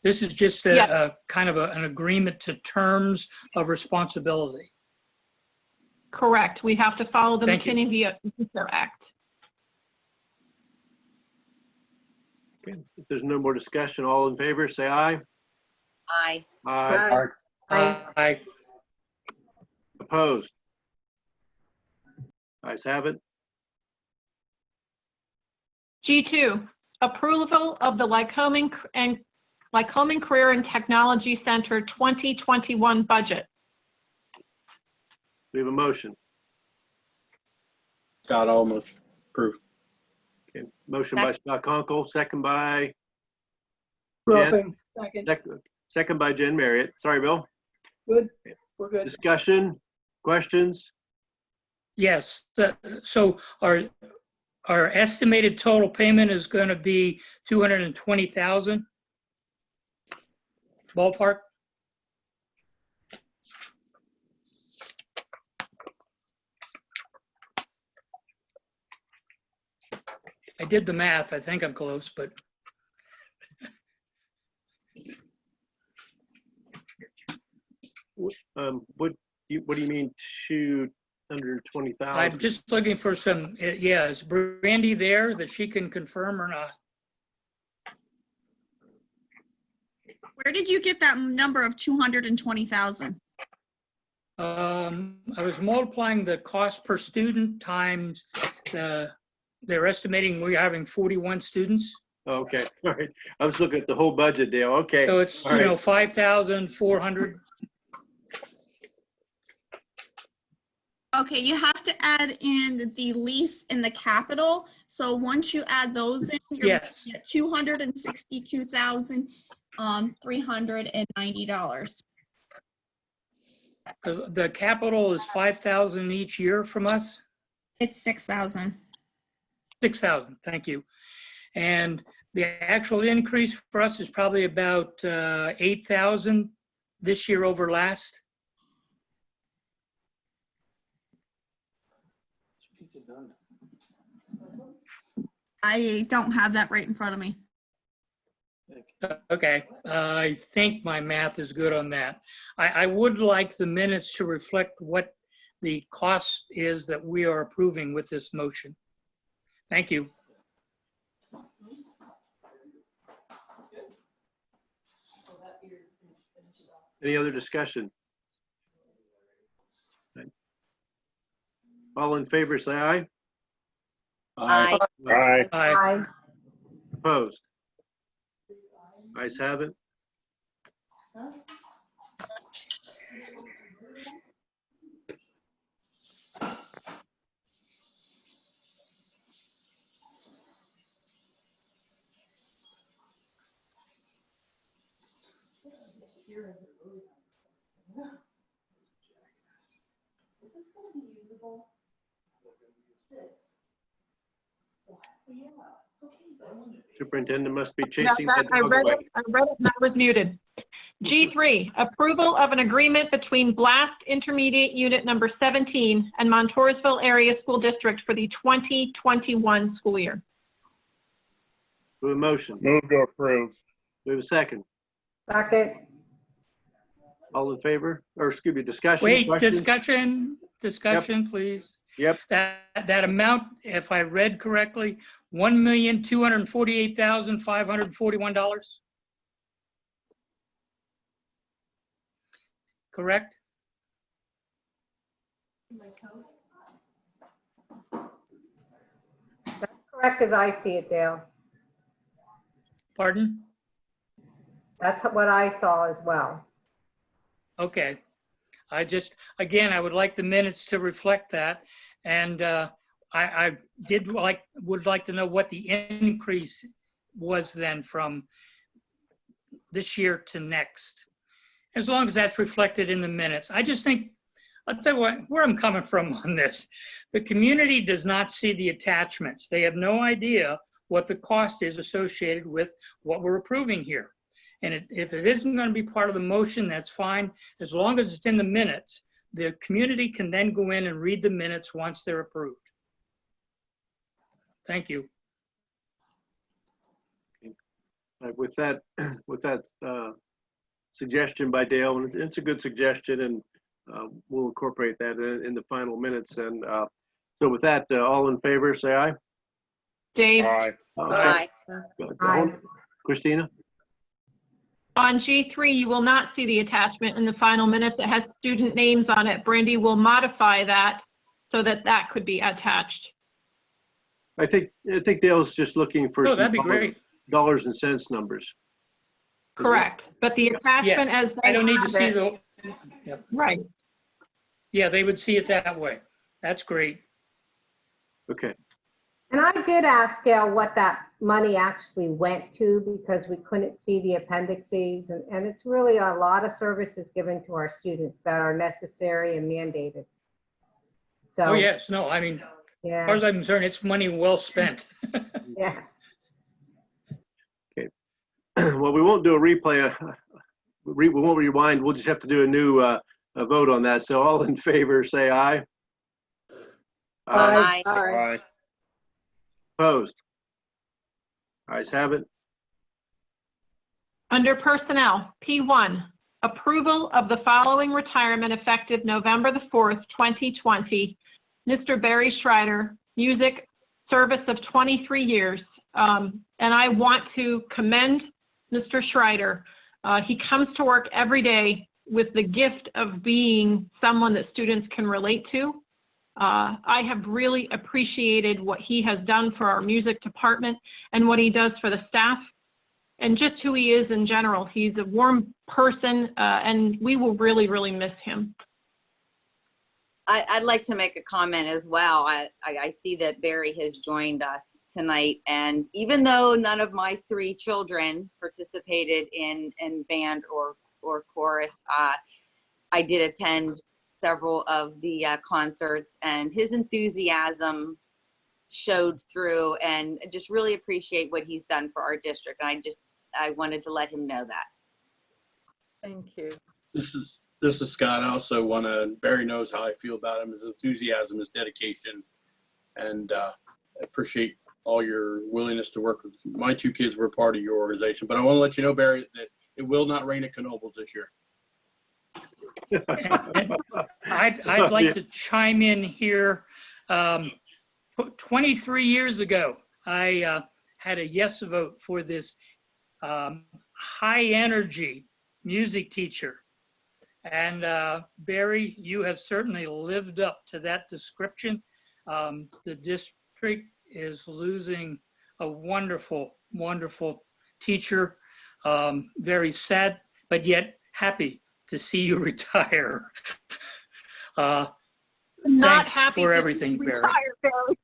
This is just a kind of an agreement to terms of responsibility. Correct. We have to follow the Thank you. McKinney-Vista Act. Okay. If there's no more discussion, all in favor, say aye. Aye. Aye. Aye. Opposed? Ayes have it. G2, approval of the Lycoming Career and Technology Center 2021 budget. We have a motion. Scott almost approved. Okay. Motion by Scott Conkle, second by Ruffing. second by Jen Marriott. Sorry, Bill. Good, we're good. Discussion, questions? Yes, so our estimated total payment is going to be 220,000 ballpark. I did the math. I think I'm close, but What do you mean 220,000? I'm just looking for some, yeah, is Brandy there that she can confirm or not? Where did you get that number of 220,000? I was multiplying the cost per student times they're estimating we're having 41 students. Okay, all right. I was looking at the whole budget, Dale. Okay. So it's, all right. 5,400. Okay, you have to add in the lease and the capital. So once you add those in, you're Yes. looking at $262,390. The capital is 5,000 each year from us. It's 6,000. 6,000, thank you. And the actual increase for us is probably about 8,000 this year over last. I don't have that right in front of me. Okay, I think my math is good on that. I would like the minutes to reflect what the cost is that we are approving with this motion. Thank you. Any other discussion? All in favor, say aye. Aye. Aye. Aye. Opposed? Ayes have it. Superintendent must be chasing that I dog read away. it and I was muted. G3, approval of an agreement between Blast Intermediate Unit Number 17 and Montoursville Area School District for the 2021 school year. We have a motion. Move to approve. We have a second. Second. All in favor? Or excuse me, discussion? Wait, questions? discussion, please. Yep. That amount, if I read correctly, $1,248,541. Correct? That's correct as I see it, Dale. Pardon? That's what I saw as well. Okay. Again, I would like the minutes to reflect that. And I would like to know what the increase was then from this year to next. As long as that's reflected in the minutes. I just think, I'll tell you what, where I'm coming from on this. The community does not see the attachments. They have no idea what the cost is associated with what we're approving here. And if it isn't going to be part of the motion, that's fine. As long as it's in the minutes, the community can then go in and read the minutes once they're approved. Thank you. With that suggestion by Dale, and it's a good suggestion, and we'll incorporate that in the final minutes. And so with that, all in favor, say aye. Dave? Aye. Aye. Aye. Christina? On G3, you will not see the attachment in the final minutes. It has student names on it. Brandy will modify that so that that could be attached. I think Dale's just looking for Oh, some that'd be great. dollars and cents numbers. Correct. But the attachment Yes, as I don't need to see it- the, yep. Right. Yeah, they would see it that way. That's great. Okay. And I did ask Dale what that money actually went to because we couldn't see the appendices. And it's really a lot of services given to our students that are necessary and mandated. So, Oh, yes, no, I mean, as far yeah, as I'm concerned, it's money well spent. yeah. Well, we won't do a replay. We won't rewind. We'll just have to do a new a vote on that. So all in favor, say aye. Aye. Aye. Opposed? Ayes have it. Under Personnel, P1, approval of the following retirement effective November the 4th, 2020. Mr. Barry Schreider, music service of 23 years. And I want to commend Mr. Schreider. He comes to work every day with the gift of being someone that students can relate to. I have really appreciated what he has done for our music department and what he does for the staff and just who he is in general. He's a warm person, and we will really, really miss him. I'd like to make a comment as well. I see that Barry has joined us tonight, and even though none of my 3 children participated in band or chorus, I did attend several of the concerts, and his enthusiasm showed through, and just really appreciate what he's done for our district. And I wanted to let him know that. Thank you. This is Scott. I also want to, Barry knows how I feel about him, his enthusiasm, his dedication, and I appreciate all your willingness to work with. My 2 kids were part of your organization, but I want to let you know, Barry, that it will not rain at Knoebels this year. I'd like to chime in here. 23 years ago, I had a yes vote for this high energy music teacher. And Barry, you have certainly lived up to that description. The district is losing a wonderful, wonderful teacher. Very sad, but yet happy to see you retire. Not Thanks happy for to everything, Barry. retire, Barry.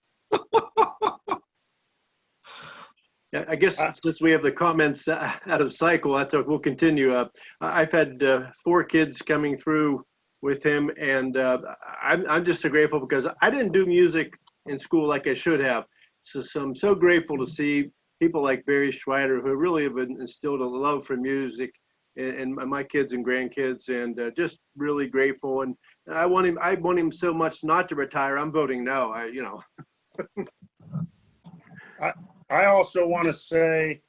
Yeah, I guess since we have the comments out of cycle, that's okay. We'll continue. I've had 4 kids coming through with him, and I'm just so grateful because I didn't do music in school like I should have. So I'm so grateful to see people like Barry Schreider who really have instilled a love for music in my kids and grandkids, and just really grateful. And I want him so much not to retire. I'm voting no. I also want to say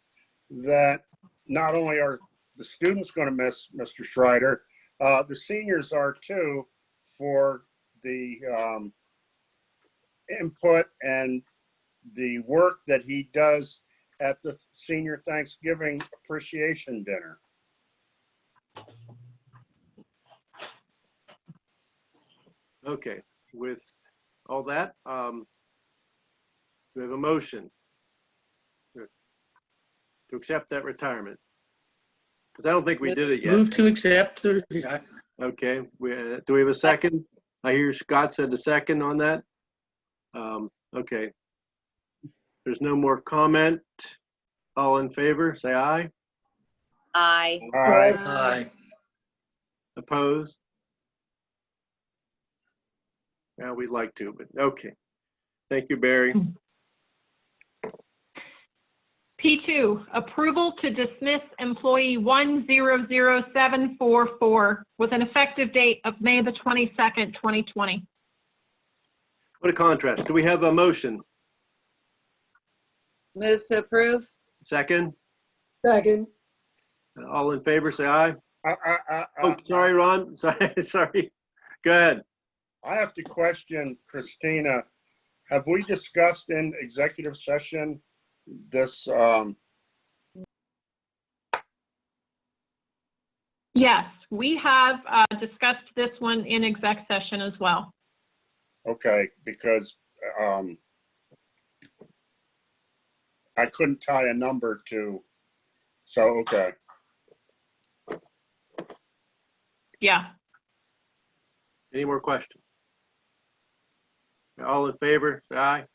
that not only are the students going to miss Mr. Schreider, the seniors are too, for the input and the work that he does at the Senior Thanksgiving Appreciation Dinner. Okay, with all that, we have a motion to accept that retirement. Because I don't think we did it yet. Move to accept. Okay, do we have a second? I hear Scott said a second on that. Okay. There's no more comment. All in favor, say aye. Aye. Aye. Aye. Opposed? Yeah, we'd like to, but okay. Thank you, Barry. P2, approval to dismiss employee 100744 with an effective date of May the 22nd, 2020. What a contrast. Do we have a motion? Move to approve. Second? Second. All in favor, say aye. Oh, sorry, Ron. Sorry. Go ahead. I have to question Christina. Have we discussed in executive session this? Yes, we have discussed this one in exec session as well. Okay, because I couldn't tie a number to, so, okay. Yeah. Any more questions? All in favor, say aye.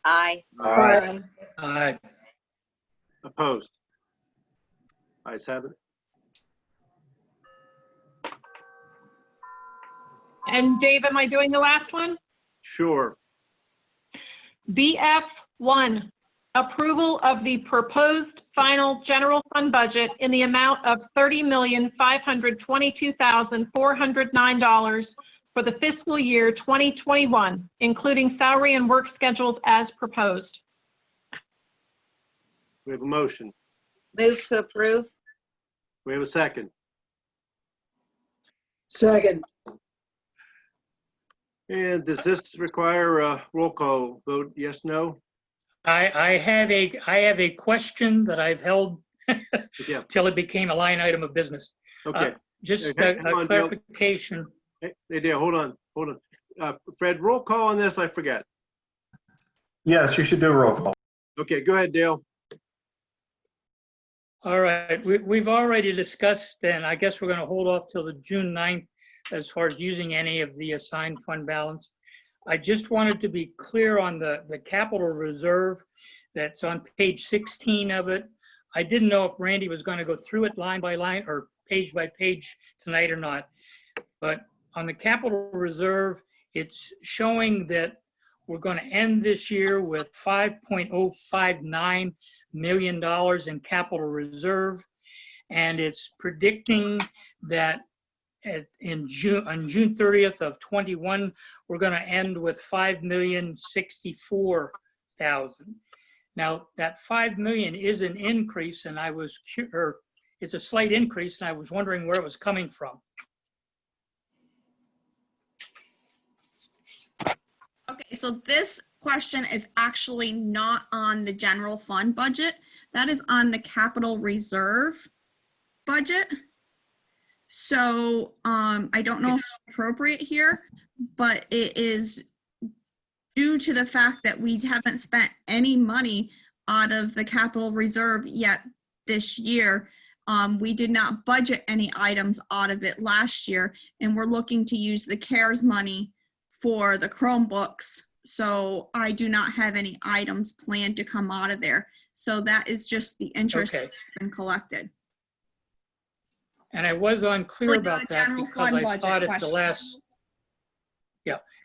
Aye. Aye. Opposed? Ayes have it. And Dave, am I doing the last one? Sure. BF1, approval of the proposed final general fund budget in the amount of $30,522,409 for the fiscal year 2021, including salary and work schedules as proposed. We have a motion. Move to approve. We have a second. Second. And does this require a roll call vote? Yes, no? I have a question that I've held Yeah. till it became a line item of business. Okay. Just Okay, come a on, Dale. clarification. Hey, Dale, hold on. Fred, roll call on this, I forget. Yes, you should do a roll call. Okay, go ahead, Dale. All right, we've already discussed, and I guess we're going to hold off till the June 9th as far as using any of the assigned fund balance. I just wanted to be clear on the capital reserve that's on page 16 of it. I didn't know if Randy was going to go through it line by line or page by page tonight or not. But on the capital reserve, it's showing that we're going to end this year with $5.059 million in capital reserve. And it's predicting that on June 30th of 21, we're going to end with $5,064,000. Now that $5 million is an increase, and it's a slight increase, and I was wondering where it was coming from. Okay, so this question is actually not on the general fund budget. That is on the capital reserve budget. So I don't know if it's appropriate here, but it is due to the fact that we haven't spent any money out of the capital reserve yet this year. We did not budget any items out of it last year, and we're looking to use the CARES money for the Chromebooks. So I do not have any items planned to come out of there. So that is just the interest Okay. that's been collected. And I was unclear Really about not a that general because fund I budget thought at the question. last,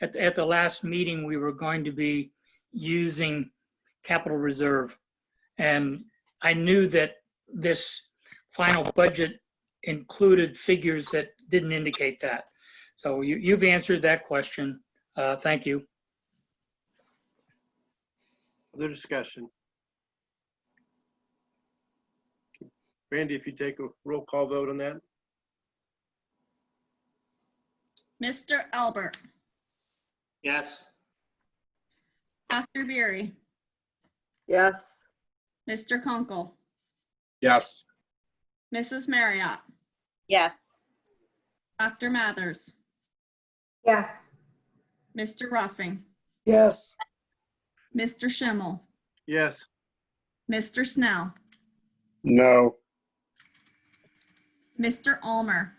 at the last meeting, we were going to be using capital reserve. And I knew that this final budget included figures that didn't indicate that. So you've answered that question. Thank you. Other discussion? Randy, if you take a roll call vote on that. Mr. Albert, Yes. Dr. Beery, Yes. Mr. Kunkel, Yes. Mrs. Marriott, Yes. Dr. Mathers, Yes. Mr. Ruffing, Yes. Mr. Schimmel, Yes. Mr. Snell, No. Mr. Ulmer,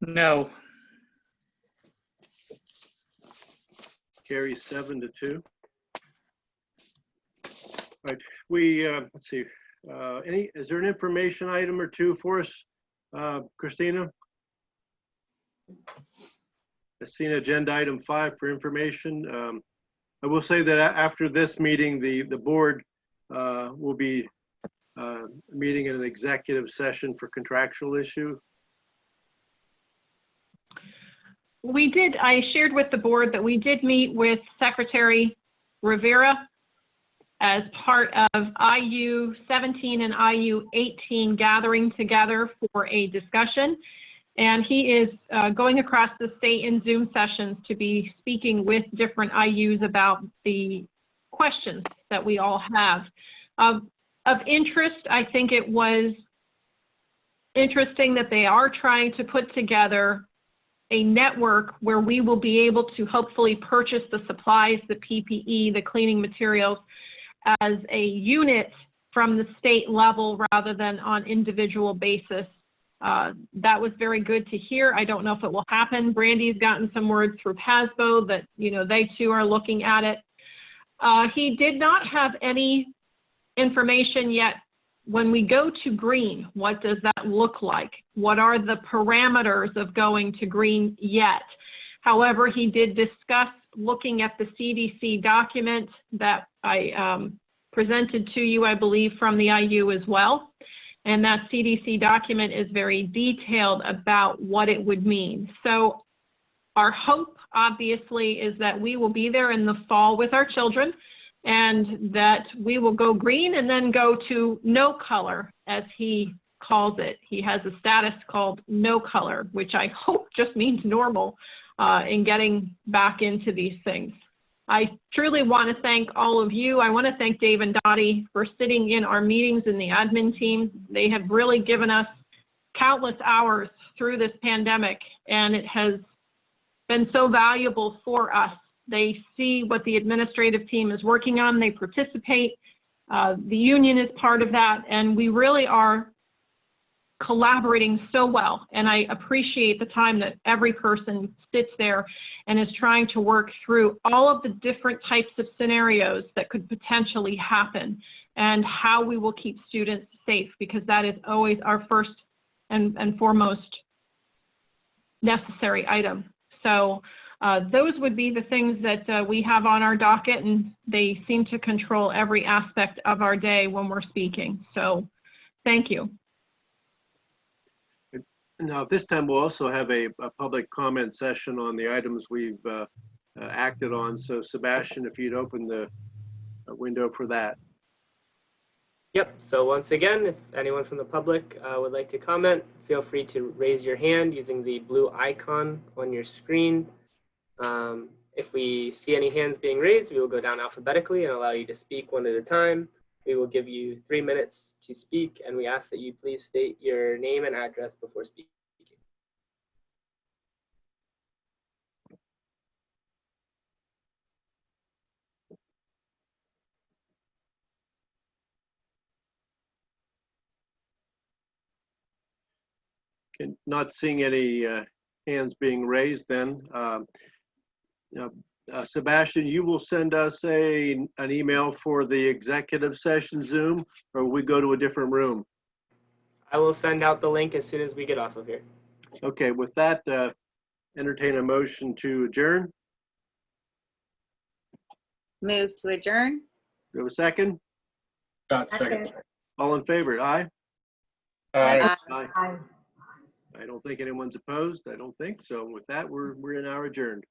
No. Carries 7-2. All right, let's see, is there an information item or two for us, Christina? I've seen agenda item 5 for information. I will say that after this meeting, the board will be meeting in an executive session for contractual issue. I shared with the board that we did meet with Secretary Rivera as part of IU 17 and IU 18 gathering together for a discussion. And he is going across the state in Zoom sessions to be speaking with different IUs about the questions that we all have. Of interest, I think it was interesting that they are trying to put together a network where we will be able to hopefully purchase the supplies, the PPE, the cleaning materials as a unit from the state level rather than on individual basis. That was very good to hear. I don't know if it will happen. Brandy's gotten some word through PASBO that, they too are looking at it. He did not have any information yet. When we go to green, what does that look like? What are the parameters of going to green yet? However, he did discuss looking at the CDC document that I presented to you, I believe, from the IU as well. And that CDC document is very detailed about what it would mean. So our hope, obviously, is that we will be there in the fall with our children and that we will go green and then go to no color, as he calls it. He has a status called no color, which I hope just means normal in getting back into these things. I truly want to thank all of you. I want to thank Dave and Dottie for sitting in our meetings in the admin team. They have really given us countless hours through this pandemic, and it has been so valuable for us. They see what the administrative team is working on. They participate. The union is part of that, and we really are collaborating so well. And I appreciate the time that every person sits there and is trying to work through all of the different types of scenarios that could potentially happen and how we will keep students safe, because that is always our first and foremost necessary item. So those would be the things that we have on our docket, and they seem to control every aspect of our day when we're speaking. So thank you. Now, at this time, we'll also have a public comment session on the items we've acted on. So Sebastian, if you'd open the window for that. Yep, so once again, if anyone from the public would like to comment, feel free to raise your hand using the blue icon on your screen. If we see any hands being raised, we will go down alphabetically and allow you to speak one at a time. We will give you 3 minutes to speak, and we ask that you please state your name and address before speaking. Okay, not seeing any hands being raised then. Sebastian, you will send us an email for the executive session Zoom, or will we go to a different room? I will send out the link as soon as we get off of here. Okay, with that, entertain a motion to adjourn. Move to adjourn. Do we have a second? Scott, second. All in favor? Aye? Aye. Aye. I don't think anyone's opposed. I don't think so. With that, we're in our adjourned.